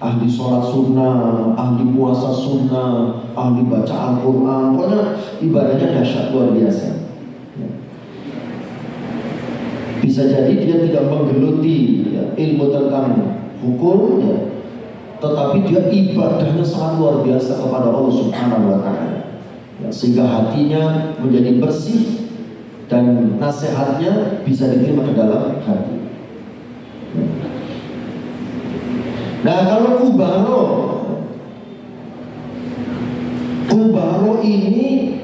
Ahli sholat sunnah, ahli puasa sunnah, ahli baca Al-Quran. Pokoknya ibadahnya dahsyat luar biasa. Bisa jadi dia tidak menggeluti ilmu tentang hukum, tetapi dia ibadahnya sangat luar biasa kepada Allah Subhanahu wa Ta'ala, sehingga hatinya menjadi bersih dan nasihatnya bisa diterima ke dalam hati. Nah, kalau kubaro ini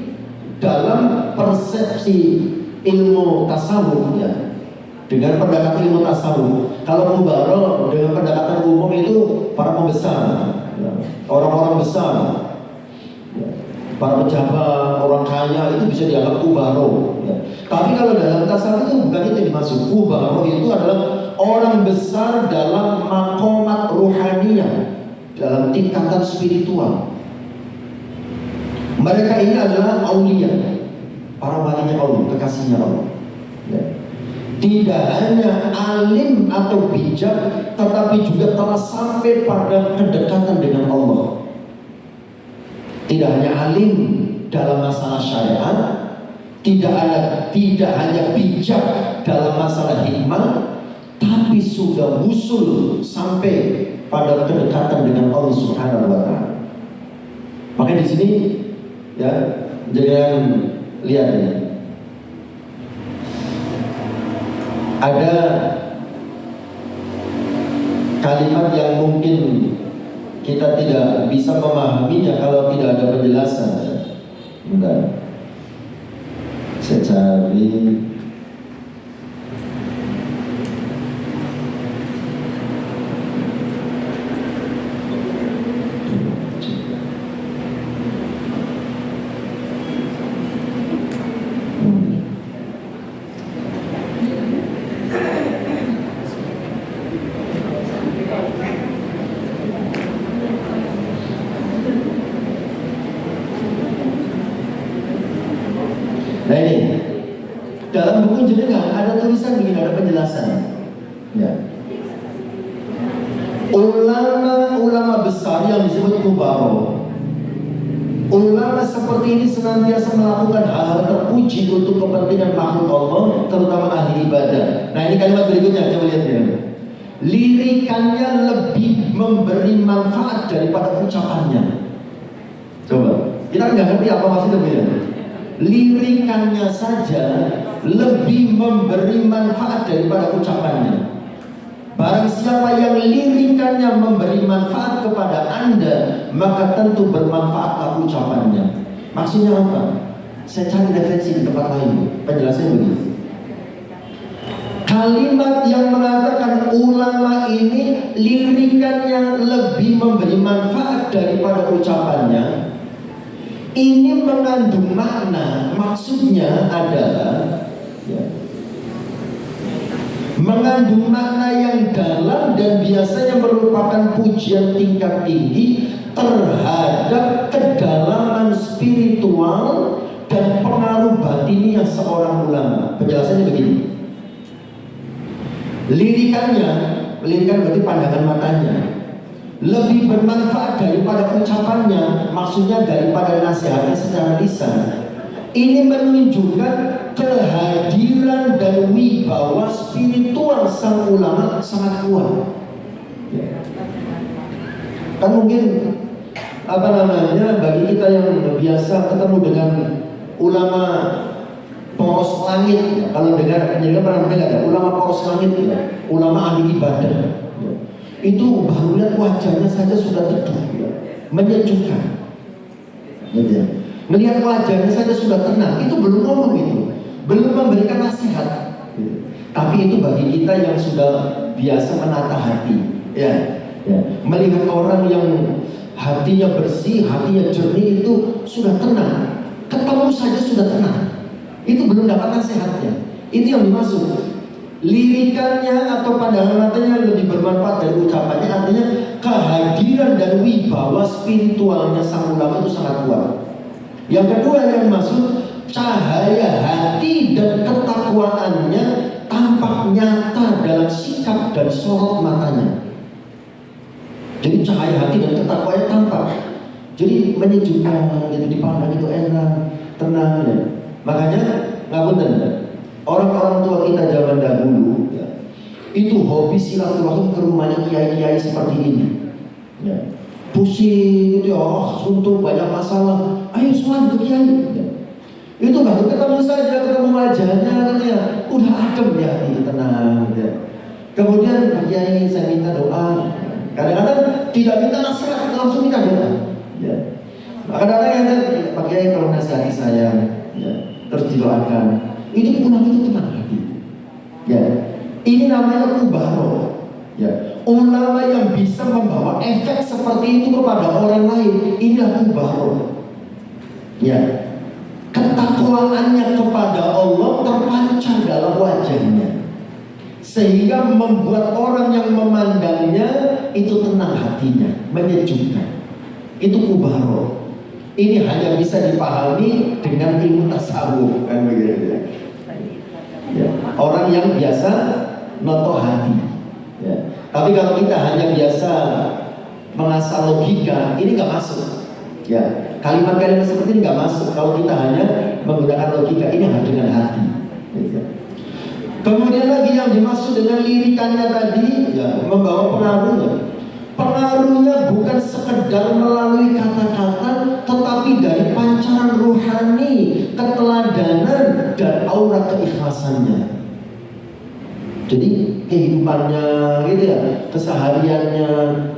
dalam persepsi ilmu tasawuf, dengan pendekatan ilmu tasawuf. Kalau kubaro dengan pendekatan umum itu para pembesar, orang-orang besar, para pejabat, orang kaya, itu bisa dianggap kubaro. Tapi kalau dalam tasawuf itu bukan itu dimaksud. Kubaro itu adalah orang besar dalam makomat ruhaniyah, dalam tingkatan spiritual. Mereka ini adalah aulia, para walinya Allah, kekasihnya Allah. Tidak hanya alim atau bijak, tetapi juga telah sampai pada kedekatan dengan Allah. Tidak hanya alim dalam masalah syariat, tidak hanya bijak dalam masalah hikmah, tapi sudah wusul sampai pada kedekatan dengan Allah Subhanahu wa Ta'ala. Makanya di sini jangan lihat ini. Ada kalimat yang mungkin kita tidak bisa memahaminya kalau tidak ada penjelasan. Bentar, saya cari. Nah ini dalam buku jenengan ada tulisan begini, ada penjelasan. Ulama besar yang disebut kubaro. Ulama seperti ini senantiasa melakukan hal-hal terpuji untuk kepentingan makhluk Allah, terutama ahli ibadah. Nah ini kalimat berikutnya, coba lihat ya. Lirikannya lebih memberi manfaat daripada ucapannya. Coba, kita nggak ngerti apa maksudnya. Lirikannya saja lebih memberi manfaat daripada ucapannya. Barang siapa yang lirikannya memberi manfaat kepada Anda, maka tentu bermanfaatlah ucapannya. Maksudnya apa? Saya cari referensi di tempat lain. Penjelasannya begini. Kalimat yang mengatakan ulama ini lirikannya lebih memberi manfaat daripada ucapannya, ini mengandung makna. Maksudnya adalah mengandung makna yang dalam dan biasanya merupakan pujian tingkat tinggi terhadap kedalaman spiritual dan pengaruh batiniah seorang ulama. Penjelasannya begini. Lirikan berarti pandangan matanya, lebih bermanfaat daripada ucapannya, maksudnya daripada nasihatnya secara lisan. Ini menunjukkan kehadiran dan wibawa spiritual sang ulama sangat kuat. Kan mungkin bagi kita yang biasa ketemu dengan ulama poros langit, kalau dengar pernah mendengar ulama poros langit, ulama ahli ibadah. Itu baru lihat wajahnya saja sudah teduh, menyejukkan. Melihat wajahnya saja sudah tenang. Itu belum ngomong, itu belum memberikan nasihat. Tapi itu bagi kita yang sudah biasa menata hati, melihat orang yang hatinya bersih, hatinya jernih, itu sudah tenang. Ketemu saja sudah tenang. Itu belum dapat nasihatnya. Itu yang dimaksud. Lirikannya atau pandangan matanya lebih bermanfaat dari ucapannya. Artinya kehadiran dan wibawa spiritualnya sang ulama itu sangat kuat. Yang kedua yang dimaksud, cahaya hati dan ketakwaannya tampak nyata dalam sikap dan sorot matanya. Jadi cahaya hati dan ketakwaannya tampak. Jadi menyejukkan, gitu, dipandang itu enak, tenang ya. Makanya ngapunten, orang-orang tua kita zaman dahulu ya, itu hobi silaturahim ke rumahnya kiai-kiai seperti ini ya. Pusing gitu ya, suntuk banyak masalah, ayo soal ke kiai ya. Itu baru ketemu saja, ketemu wajahnya gitu ya, udah adem ya, tenang gitu ya. Kemudian Pak Kiai saya minta doa. Kadang-kadang tidak minta nasihat, langsung minta doa ya. Kadang-kadang yang Pak Kiai kalau nasihati saya ya, terus didoakan, itu pulang itu tenang hati ya. Ini namanya kubaro ya. Ulama yang bisa membawa efek seperti itu kepada orang lain, inilah kubaro ya. Ketakwaannya kepada Allah terpancar dalam wajahnya, sehingga membuat orang yang memandangnya itu tenang hatinya, menyejukkan. Itu kubaro. Ini hanya bisa dipahami dengan ilmu tasawuf kan begitu ya. Ya. Orang yang biasa noto hati ya. Tapi kalau kita hanya biasa mengasah logika, ini nggak masuk ya. Kalimat-kalimat seperti ini nggak masuk kalau kita hanya menggunakan logika. Ini harus dengan hati ya. Kemudian lagi yang dimaksud dengan lirikannya tadi ya, membawa pengaruhnya. Pengaruhnya bukan sekedar melalui kata-kata, tetapi dari pancaran rohani, keteladanan, dan aura keikhlasannya. Jadi kehidupannya gitu ya, kesehariannya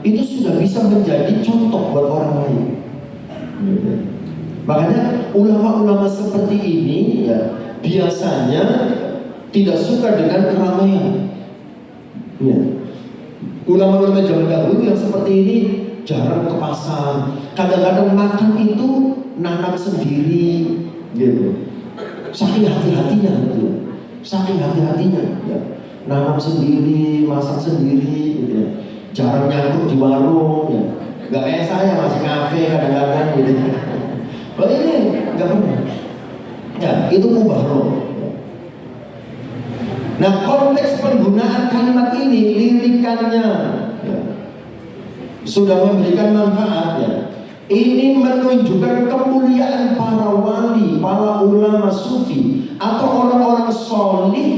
itu sudah bisa menjadi contoh buat orang lain. Makanya ulama-ulama seperti ini ya, biasanya tidak suka dengan keramaian ya. Ulama-ulama zaman dahulu yang seperti ini jarang ke pasar. Kadang-kadang makan itu nanam sendiri gitu. Saking hati-hatinya gitu. Saking hati-hatinya ya. Nanam sendiri, masak sendiri gitu ya. Jarang nyangkut di warung ya. Gak kayak saya masih ngafe kadang-kadang gitu. Kalau ini gak pernah. Ya, itu mubahroh. Nah, konteks penggunaan kalimat ini, lirikannya ya, sudah memberikan manfaat ya. Ini menunjukkan kemuliaan para wali, para ulama sufi, atau orang-orang solih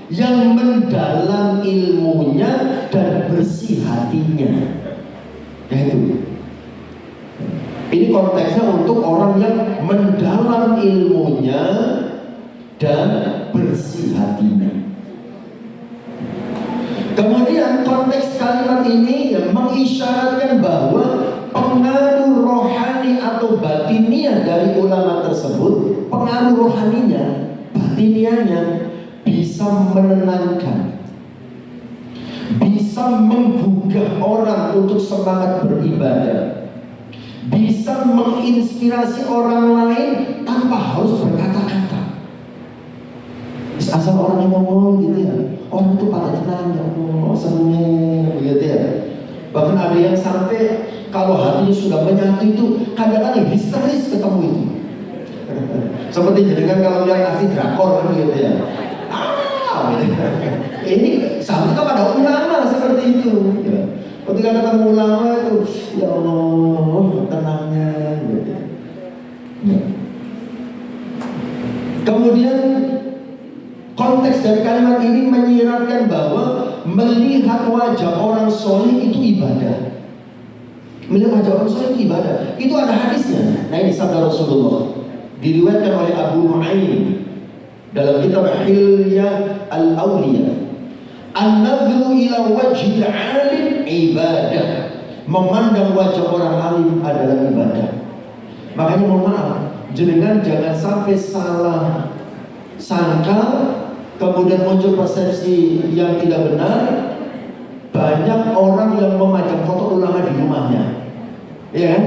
yang mendalam ilmunya dan bersih hatinya. Ya itu. Ini konteksnya untuk orang yang mendalam ilmunya dan bersih hatinya. Kemudian konteks kalimat ini yang mengisyaratkan bahwa pengaruh rohani atau batiniah dari ulama tersebut, pengaruh rohaninya, batiniahnya bisa menenangkan, bisa menggugah orang untuk semangat beribadah, bisa menginspirasi orang lain tanpa harus berkata-kata. Asal orang yang ngomong gitu ya, orang itu pada tenang ya Allah, seneng gitu ya. Bahkan ada yang sampai kalau hatinya sudah menyatu itu kadang-kadang histeris ketemu itu. Seperti jenengan kalau lihat asli drakor kan gitu ya. Gitu. Ini sampai kepada ulama seperti itu. Ya. Ketika ketemu ulama itu, ya Allah tenangnya gitu. Ya. Kemudian konteks dari kalimat ini menyiratkan bahwa melihat wajah orang soleh itu ibadah. Melihat wajah orang soleh itu ibadah. Itu ada hadisnya. Nah ini sabda Rasulullah. Diriwayatkan oleh Abu Nu'aim dalam kitab Hilyah Al-Awliya. An-nadhru ila wajhil alim ibadah. Memandang wajah orang alim adalah ibadah. Makanya mohon maaf, jenengan jangan sampai salah sangka, kemudian muncul persepsi yang tidak benar. Banyak orang yang memajang foto ulama di rumahnya. Iya kan?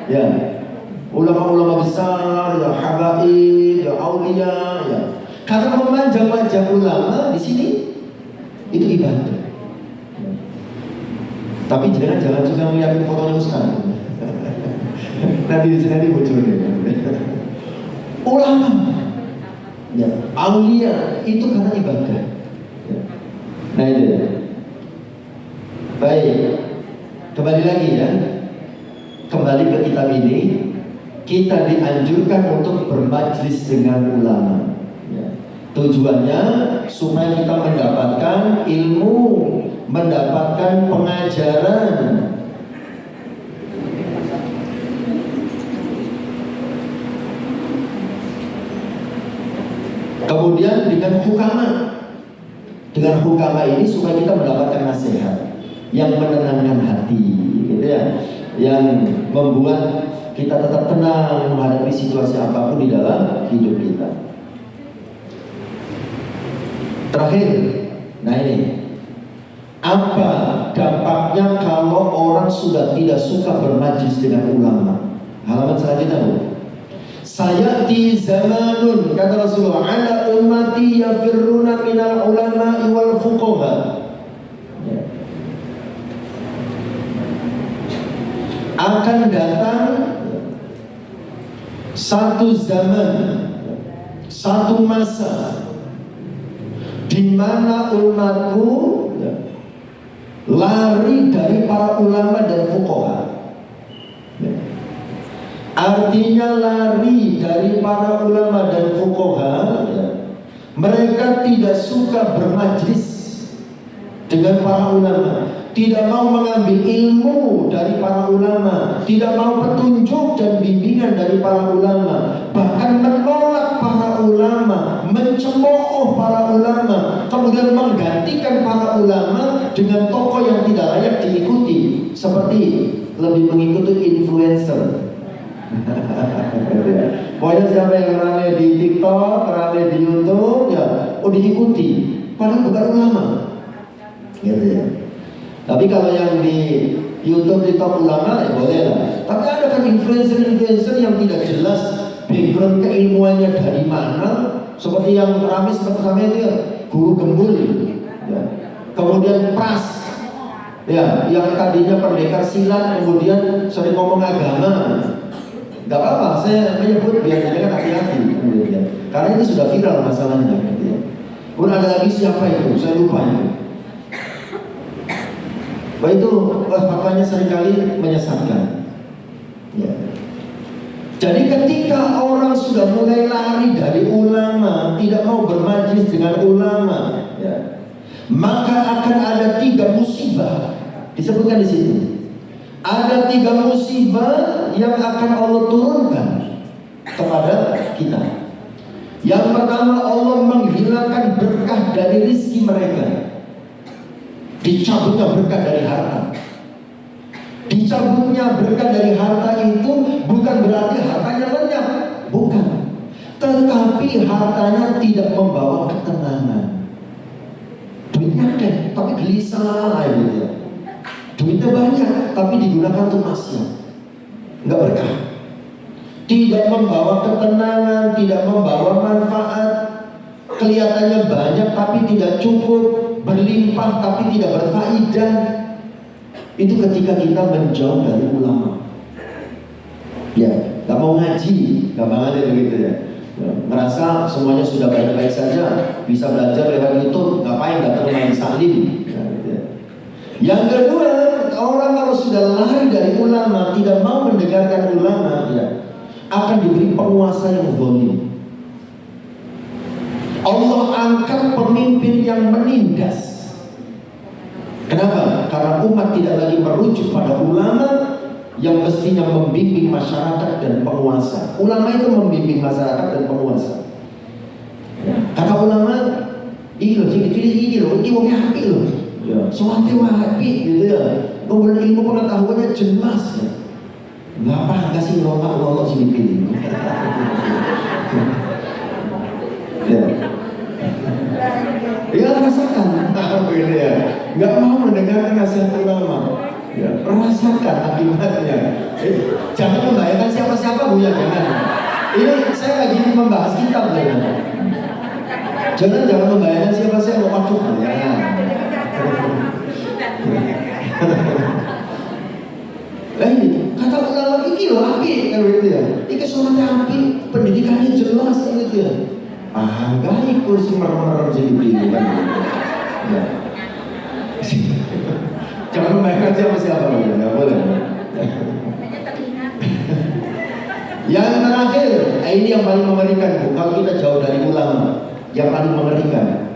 Ya. Ulama-ulama besar, ya habaib, ya aulia, ya. Karena memandang wajah ulama di sini itu ibadah. Tapi jangan juga ngeliatin fotonya Ustaz. nanti bocor deh. Ulama, ya, aulia itu karena ibadah. Ya. Nah itu. Baik, kembali lagi ya. Kembali ke kitab ini, kita dianjurkan untuk bermajlis dengan ulama. Ya. Tujuannya supaya kita mendapatkan ilmu, mendapatkan pengajaran. Kemudian dengan hukama ini supaya kita mendapatkan nasihat yang menenangkan hati, gitu ya, yang membuat kita tetap tenang menghadapi situasi apapun di dalam hidup kita. Terakhir, nah ini, apa dampaknya kalau orang sudah tidak suka bermajlis dengan ulama? Halaman selanjutnya, Bu. Sayati zamanun, kata Rasulullah, ala ummati yafirruna minal ulama'i wal fuqaha. Akan datang satu zaman, satu masa di mana umatku lari dari para ulama dan fuqaha. Artinya lari dari para ulama dan fuqaha. Mereka tidak suka bermajlis dengan para ulama, tidak mau mengambil ilmu dari para ulama, tidak mau petunjuk dan bimbingan dari para ulama, bahkan menolak para ulama, mencemooh para ulama, kemudian menggantikan para ulama dengan tokoh yang tidak layak diikuti, seperti lebih mengikuti influencer. Pokoknya siapa yang ramai di TikTok, ramai di YouTube, ya, diikuti, padahal bukan ulama. Gitu ya. Tapi kalau yang di YouTube di top ulama ya boleh lah. Tapi ada kan influencer yang tidak jelas background keilmuannya dari mana, seperti yang ramai seperti itu ya, guru gembul, ya. Kemudian pras, ya, yang tadinya pendekar silat kemudian sering ngomong agama. Gak apa-apa, saya menyebut biar kan hati-hati, karena itu sudah viral masalahnya. Ya. Kemudian ada lagi siapa itu, saya lupa itu. Bahwa itu fatwanya seringkali menyesatkan. Ya. Jadi ketika orang sudah mulai lari dari ulama, tidak mau bermajlis dengan ulama, ya, maka akan ada 3 musibah disebutkan di situ. Ada 3 musibah yang akan Allah turunkan kepada kita. Yang pertama, Allah menghilangkan berkah dari rizki mereka. Dicabutnya berkah dari harta. Dicabutnya berkah dari harta itu bukan berarti hartanya lenyap, bukan. Tetapi hartanya tidak membawa ketenangan. Duitnya ada, tapi gelisah gitu ya. Duitnya banyak, tapi digunakan untuk maksiat, nggak berkah. Tidak membawa ketenangan, tidak membawa manfaat. Kelihatannya banyak, tapi tidak cukup. Berlimpah tapi tidak berfaedah. Itu ketika kita menjauh dari ulama. Ya, gak mau ngaji, gampangannya begitu ya. Merasa semuanya sudah baik-baik saja, bisa belajar lewat YouTube, ngapain datang main salim. Ya, gitu ya. Yang kedua, orang kalau sudah lari dari ulama, tidak mau mendengarkan ulama, ya, akan diberi penguasa yang zalim. Allah angkat pemimpin yang menindas. Kenapa? Karena umat tidak lagi merujuk pada ulama yang mestinya membimbing masyarakat dan penguasa. Ulama itu membimbing masyarakat dan penguasa. Karena ulama ini loh, ini loh, ini wongnya api loh. Suatu api gitu ya. Kemudian ilmu pengetahuannya jelas ya. Ngapa nggak sih nolak sih dipilih? Ya. Ya rasakan, begini ya. Nggak mau mendengarkan nasihat ulama. Ya, rasakan akibatnya. Jangan membayangkan siapa-siapa Bu ya, jangan. Ini saya lagi membahas kitab ya. Jangan membayangkan siapa-siapa, waduh ya. Ini kata ulama ini loh api kan gitu ya. Ini sholatnya api, pendidikannya jelas gitu ya. Gak ikut si merem-merem jadi kan. Ya. Jangan membayangkan siapa-siapa ya, nggak boleh. Yang terakhir, ini yang paling mengerikan Bu. Kalau kita jauh dari ulama, yang paling mengerikan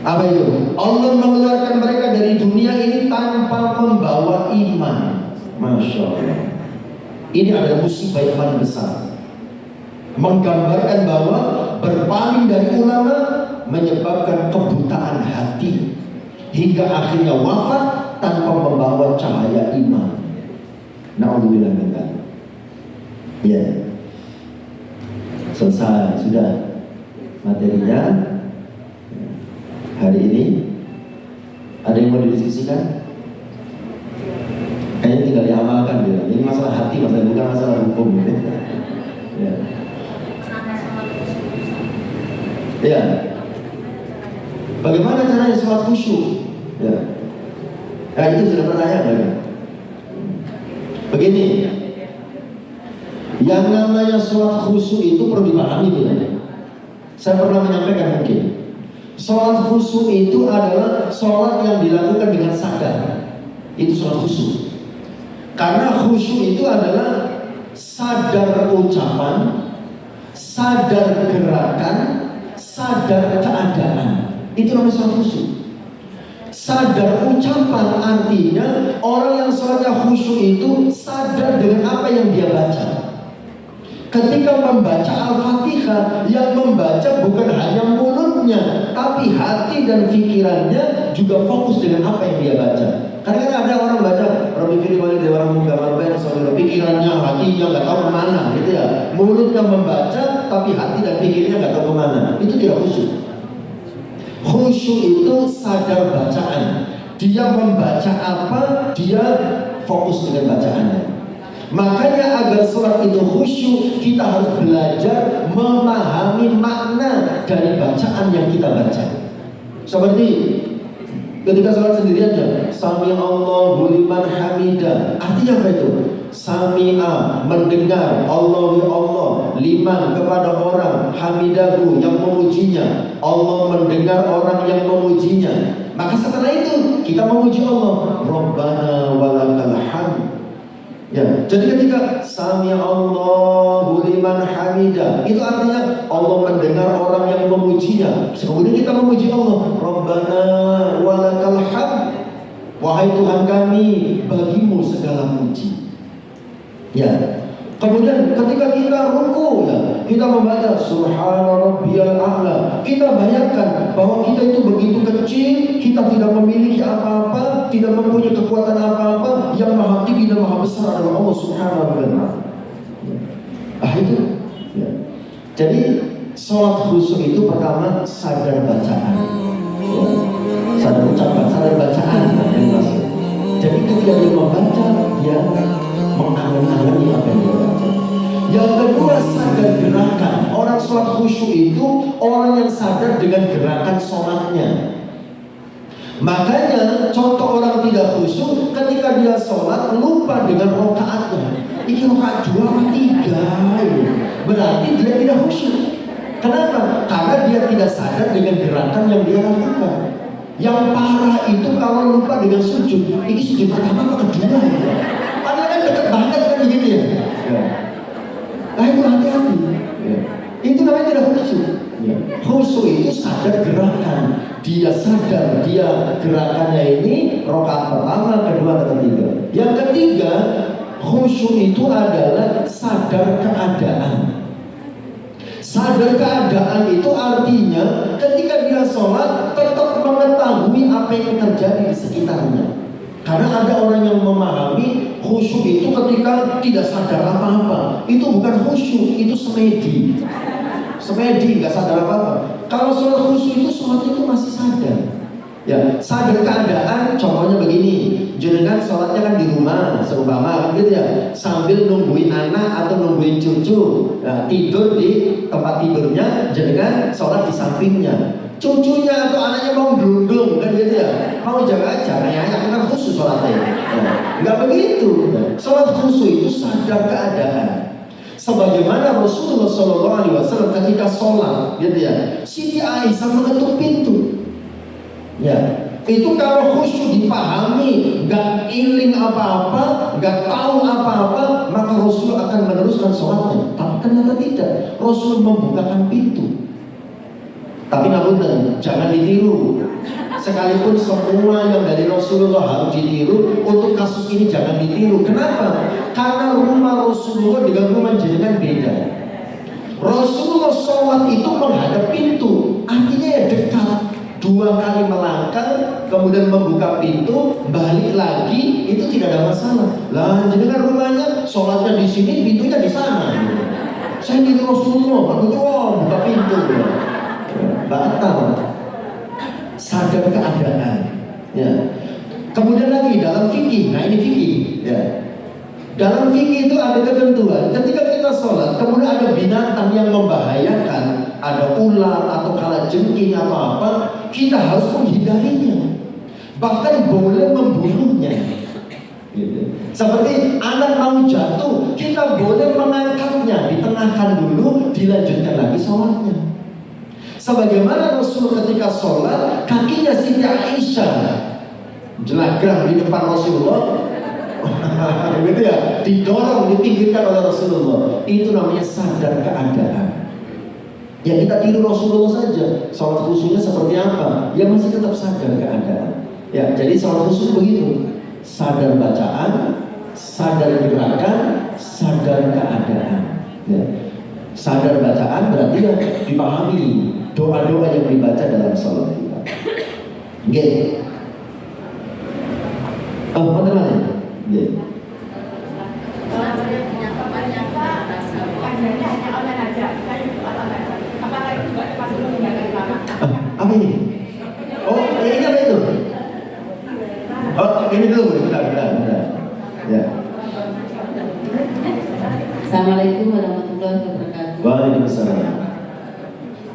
apa itu? Allah mengeluarkan mereka dari dunia ini tanpa membawa iman. Masya Allah. Ini adalah musibah yang paling besar. Menggambarkan bahwa berpaling dari ulama menyebabkan kebutaan hati hingga akhirnya wafat tanpa membawa cahaya iman. Na'udzubillah min dzalik. Ya, selesai sudah materinya hari ini. Ada yang mau didiskusikan? Kayaknya tinggal diamalkan ya. Ini masalah hati, bukan masalah hukum. Ya. Ya. Bagaimana caranya sholat khusyuk? Ya. Nah, itu sudah pertanyaan ya. Begini. Yang namanya sholat khusyuk itu perlu dipahami ya. Saya pernah menyampaikan mungkin. Sholat khusyuk itu adalah sholat yang dilakukan dengan sadar. Itu sholat khusyuk. Karena khusyuk itu adalah sadar ucapan, sadar gerakan, sadar keadaan. Itu namanya sholat khusyuk. Sadar ucapan artinya orang yang sholatnya khusyuk itu sadar dengan apa yang dia baca. Ketika membaca Al-Fatihah, yang membaca bukan hanya mulutnya, tapi hati dan pikirannya juga fokus dengan apa yang dia baca. Karena kan ada orang baca Rabbi firmani dewa muka marbain soalnya pikirannya, hatinya nggak tahu kemana, gitu ya. Mulutnya membaca, tapi hati dan pikirnya nggak tahu kemana. Itu tidak khusyuk. Khusyuk itu sadar bacaan. Dia membaca apa, dia fokus dengan bacaannya. Makanya agar sholat itu khusyuk, kita harus belajar memahami makna dari bacaan yang kita baca. Seperti ketika sholat sendirian aja, Sami Allahu liman hamidah. Artinya apa itu? Sami'a, mendengar, Allahu ya Allah, liman kepada orang, hamidahu yang memujinya. Allah mendengar orang yang memujinya. Maka setelah itu kita memuji Allah, Rabbana walakal hamd. Ya, jadi ketika Sami Allahu liman hamidah, itu artinya Allah mendengar orang yang memujinya. Kemudian kita memuji Allah, Rabbana walakal hamd. Wahai Tuhan kami, bagimu segala puji. Ya. Kemudian ketika kita ruku, ya, kita membaca Subhana Rabbiyal A'la. Kita bayangkan bahwa kita itu begitu kecil, kita tidak memiliki apa-apa, tidak mempunyai kekuatan apa-apa. Yang maha tinggi dan maha besar adalah Allah Subhanahu wa Ta'ala. Itu. Ya. Jadi sholat khusyuk itu pertama sadar bacaan, ya. Sadar ucapan, sadar bacaan. Jadi ketika dia membaca, dia mengangan-angani apa yang dia baca. Yang kedua, sadar gerakan. Orang sholat khusyuk itu orang yang sadar dengan gerakan sholatnya. Makanya contoh orang tidak khusyuk ketika dia sholat lupa dengan rokaatnya. Ini rokaat 2 atau 3, berarti dia tidak khusyuk. Kenapa? Karena dia tidak sadar dengan gerakan yang dia lakukan. Yang parah itu kalau lupa dengan sujud. Ini sujud pertama atau kedua ya? Padahal kan dekat banget kan gitu ya. Nah itu hati-hati. Itu namanya tidak khusyuk. Khusyuk itu sadar gerakan. Dia sadar, dia gerakannya ini rokaat pertama, kedua, ketiga. Yang ketiga, khusyuk itu adalah sadar keadaan. Sadar keadaan itu artinya ketika dia sholat tetap mengetahui apa yang terjadi di sekitarnya. Karena ada orang yang memahami khusyuk itu ketika tidak sadar apa-apa. Itu bukan khusyuk, itu semedi. Semedi, nggak sadar apa-apa. Kalau sholat khusyuk itu sholat itu masih sadar. Ya, sadar keadaan, contohnya begini. jenengan sholatnya kan di rumah, seumpama kan gitu ya, sambil nungguin anak atau nungguin cucu, nah, tidur di tempat tidurnya, jenengan sholat di sampingnya. Cucunya atau anaknya mau gelundung kan gitu ya, mau jaga-jaga ya, kan khusus sholatnya. Nggak begitu. Sholat khusus itu sadar keadaan. Sebagaimana Rasulullah SAW ketika sholat, gitu ya, Siti Aisyah mengetuk pintu. Ya, itu kalau khusyuk dipahami, nggak iling apa-apa, nggak tahu apa-apa, maka Rasul akan meneruskan sholatnya. Tapi ternyata tidak. Rasul membukakan pintu. Tapi namun jangan ditiru. Sekalipun semua yang dari Rasulullah harus ditiru, untuk kasus ini jangan ditiru. Kenapa? Karena rumah Rasulullah dengan rumah jenengan beda. Rasulullah sholat itu menghadap pintu, artinya ya dekat. 2 kali melangkah, kemudian membuka pintu, balik lagi, itu tidak ada masalah. Lah, jenengan rumahnya sholatnya di sini, pintunya di sana. Saya di Rasulullah, aku buka pintu. Batal. Sadar keadaan. Ya. Kemudian lagi dalam fikih, nah ini fikih. Ya. Dalam fikih itu ada ketentuan. Ketika kita sholat, kemudian ada binatang yang membahayakan, ada ular atau kalajengking atau apa, kita harus menghindarinya. Bahkan boleh membunuhnya. Gitu. Seperti anak mau jatuh, kita boleh mengangkatnya, ditengahkan dulu, dilanjutkan lagi sholatnya. Sebagaimana Rasul ketika sholat, kakinya Siti Aisyah jelagrang di depan Rasulullah, gitu ya, didorong, dipinggirkan oleh Rasulullah. Itu namanya sadar keadaan. Ya kita tiru Rasulullah saja. Sholat khusyuknya seperti apa? Ya masih tetap sadar keadaan. Ya, jadi sholat khusyuk begitu. Sadar bacaan, sadar gerakan, sadar keadaan. Ya. Sadar bacaan berarti ya dipahami doa-doa yang dibaca dalam sholat kita. Oke. Oh, mana mana? Oke. Apa ini? Oh, ini apa itu? Oh, ini dulu, bentar. Ya. Assalamualaikum warahmatullahi wabarakatuh. Waalaikumsalam.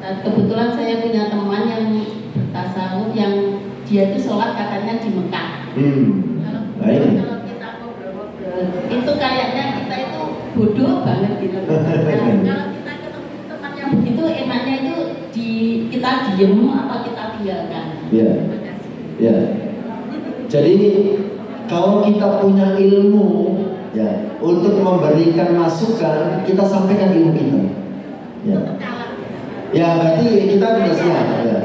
Kebetulan saya punya teman yang bertasawuf yang dia itu sholat katanya di Mekah. Kalau kita ngobrol-ngobrol, itu kayaknya kita itu bodoh banget gitu. Kalau kita ketemu tempat yang begitu, enaknya itu kita diem apa kita tinggalkan. Ya. Ya. Jadi kalau kita punya ilmu, ya, untuk memberikan masukan, kita sampaikan ilmu kita. Ya. Ya, berarti kita sudah siap. Ya.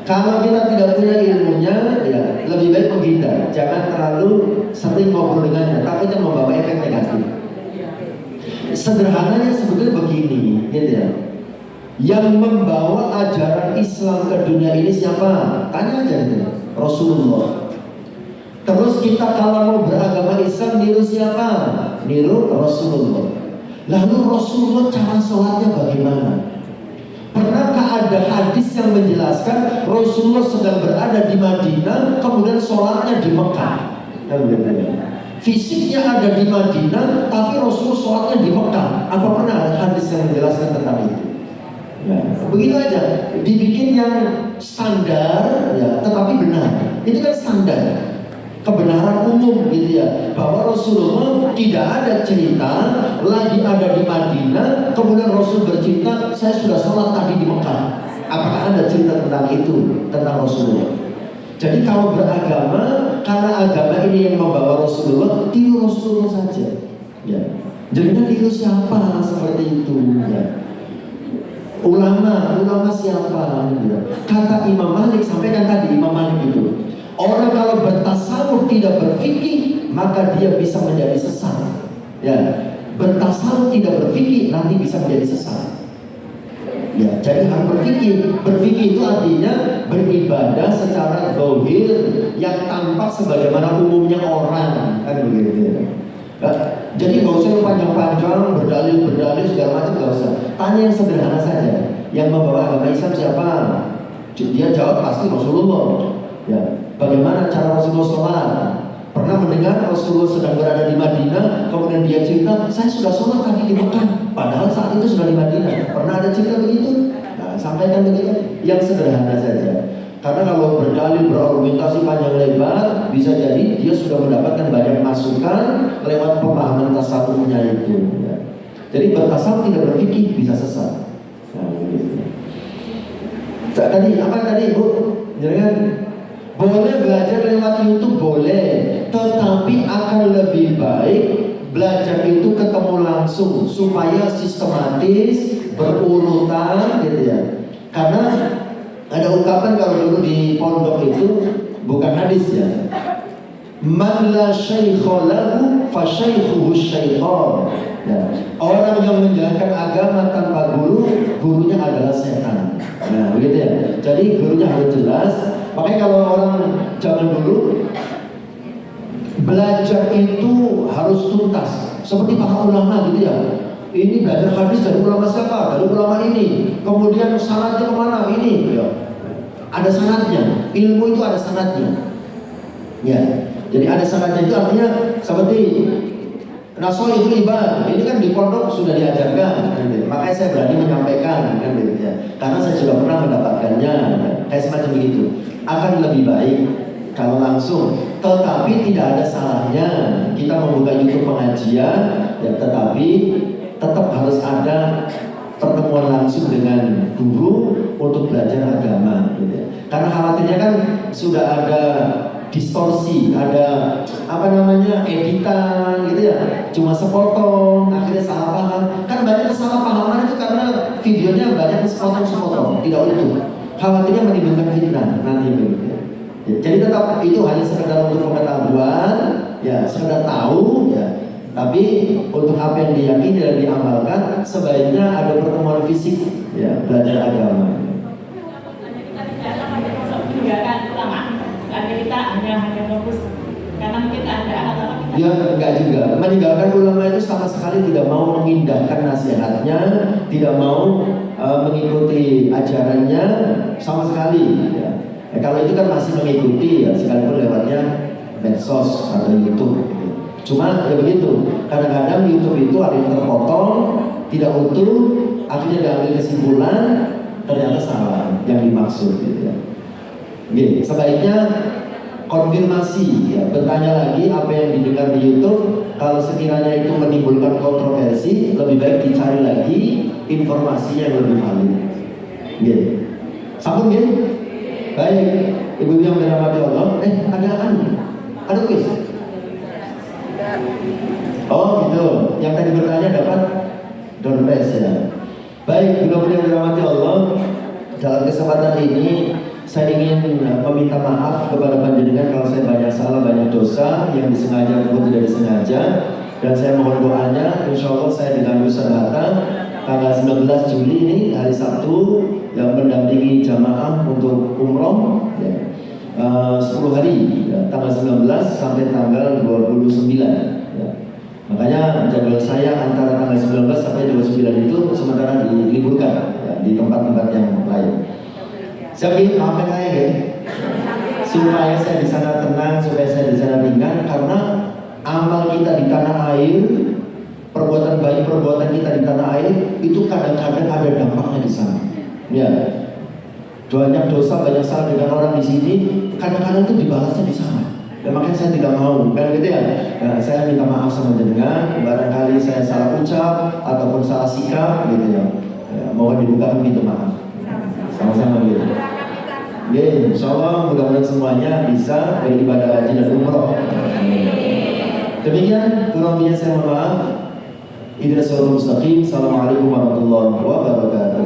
Kalau kita tidak punya ilmunya, ya lebih baik menghindar. Jangan terlalu sering ngobrol dengannya, takutnya membawa efek negatif. Sederhananya sebetulnya begini, gitu ya. Yang membawa ajaran Islam ke dunia ini siapa? Tanya aja gitu. Rasulullah. Terus kita kalau mau beragama Islam niru siapa? Niru Rasulullah. Lalu Rasulullah cara sholatnya bagaimana? Pernahkah ada hadis yang menjelaskan Rasulullah sedang berada di Madinah, kemudian sholatnya di Mekah? Fisiknya ada di Madinah, tapi Rasulullah sholatnya di Mekah. Apa pernah ada hadis yang menjelaskan tentang itu? Ya, begitu aja. Dibikin yang standar, ya, tetapi benar. Itu kan standar. Kebenaran umum gitu ya, bahwa Rasulullah tidak ada cerita lagi ada di Madinah kemudian Rasul bercerita saya sudah sholat tadi di Mekah. Apakah ada cerita tentang itu, tentang Rasulullah? Jadi kalau beragama, karena agama ini yang membawa Rasulullah, tiru Rasulullah saja. Ya, jangan tiru siapa seperti itu. Ya. Ulama siapa? Ya. Kata Imam Malik, sampaikan tadi Imam Malik itu. Orang kalau bertasawuf tidak berfikih, maka dia bisa menjadi sesat. Ya, bertasawuf tidak berfikih nanti bisa menjadi sesat. Ya, jadi harus berfikih. Berfikih itu artinya beribadah secara zahir yang tampak sebagaimana umumnya orang, kan begitu. Ya. Jadi nggak usah panjang-panjang berdalil segala macam, nggak usah. Tanya yang sederhana saja. Yang membawa agama Islam siapa? Dia jawab pasti Rasulullah. Ya. Bagaimana cara Rasulullah sholat? pernah mendengar Rasulullah sedang berada di Madinah, kemudian dia cerita, saya sudah sholat tadi di Mekah, padahal saat itu sudah di Madinah. Pernah ada cerita begitu? Nah, sampaikan begitu, yang sederhana saja. Karena kalau berdalil berargumentasi panjang lebar, bisa jadi dia sudah mendapatkan banyak masukan lewat pemahaman tasawufnya itu. Ya. Jadi bertasawuf tidak berfikih bisa sesat. Nah, begitu. Tadi apa tadi Bu? Jangan boleh belajar lewat YouTube boleh, tetapi akan lebih baik belajar itu ketemu langsung supaya sistematis, berurutan gitu ya. Karena ada ungkapan kalau dulu di pondok itu bukan hadis ya. Man la syaikha lahu fa syaikhuhu syaitan. Ya. Orang yang menjalankan agama tanpa guru, gurunya adalah setan. Nah, begitu ya. Jadi gurunya harus jelas. Makanya kalau orang zaman dulu belajar itu harus tuntas, seperti para ulama gitu ya. Ini belajar hadis dari ulama siapa? Dari ulama ini. Kemudian sanadnya kemana? Ini. Ya. Ada sanadnya. Ilmu itu ada sanadnya. Ya. Jadi ada sanadnya itu artinya seperti Nasoihul Ibad. Ini kan di pondok sudah diajarkan. Gitu. Makanya saya berani menyampaikan kan gitu ya. Karena saya juga pernah mendapatkannya. Kayak semacam begitu. Akan lebih baik kalau langsung. Tetapi tidak ada salahnya kita membuka YouTube pengajian. Ya, tetapi tetap harus ada pertemuan langsung dengan guru untuk belajar agama gitu ya. Karena khawatirnya kan sudah ada distorsi, ada apa namanya editan gitu ya, cuma sepotong, akhirnya salah paham. Kan banyak kesalahpahaman itu karena videonya banyak sepotong, tidak utuh. Khawatirnya menimbulkan fitnah nanti gitu ya. Jadi tetap itu hanya sekedar untuk pengetahuan, ya sekedar tahu ya. Tapi untuk apa yang diyakini dan diamalkan, sebaiknya ada pertemuan fisik, ya belajar agama. Kita hanya fokus karena mungkin ada anak-anak kita. Ya enggak juga. Meninggalkan ulama itu sama sekali tidak mau mengindahkan nasihatnya, tidak mau mengikuti ajarannya sama sekali. Ya. Kalau itu kan masih mengikuti ya, sekalipun lewatnya medsos atau YouTube. Cuma ya begitu. Kadang-kadang YouTube itu ada yang terpotong, tidak utuh, akhirnya diambil kesimpulan ternyata salah yang dimaksud. Gitu ya. Oke, sebaiknya konfirmasi ya, bertanya lagi apa yang didengar di YouTube. Kalau sekiranya itu menimbulkan kontroversi, lebih baik dicari lagi informasinya yang lebih valid. Oke, sambung ya. Baik, ibu yang dirahmati Allah. Ada kuis? Oh gitu. Yang tadi bertanya dapat download ya. Baik, ibu yang dirahmati Allah. Dalam kesempatan ini saya ingin meminta maaf kepada panjenengan kalau saya banyak salah, banyak dosa yang disengaja maupun tidak disengaja. Dan saya mohon doanya, insya Allah saya dengan lusa datang tanggal 19 Juli ini, hari Sabtu, yang mendampingi jamaah untuk umroh ya, 10 hari, ya, tanggal 19 sampai tanggal 29 ya. Makanya jadwal saya antara tanggal 19 sampai 29 itu sementara diliburkan ya, di tempat-tempat yang lain. Siapa maafkan saya ya, supaya saya di sana tenang, supaya saya di sana ringan, karena amal kita di tanah air, perbuatan baik, perbuatan kita di tanah air itu kadang-kadang ada dampaknya di sana. Ya, banyak dosa, banyak salah dengan orang di sini, kadang-kadang itu dibalasnya di sana. Dan makanya saya tidak mau, kan gitu ya. Nah, saya minta maaf sama jenengan, barangkali saya salah ucap ataupun salah sikap, gitu ya. Mohon dibuka pintu maaf. Sama-sama gitu. Ya, insya Allah mudah-mudahan semuanya bisa beribadah haji dan umroh. Demikian kurang lebihnya saya mohon maaf. Ihdinas siratal mustaqim. Assalamualaikum warahmatullahi wabarakatuh.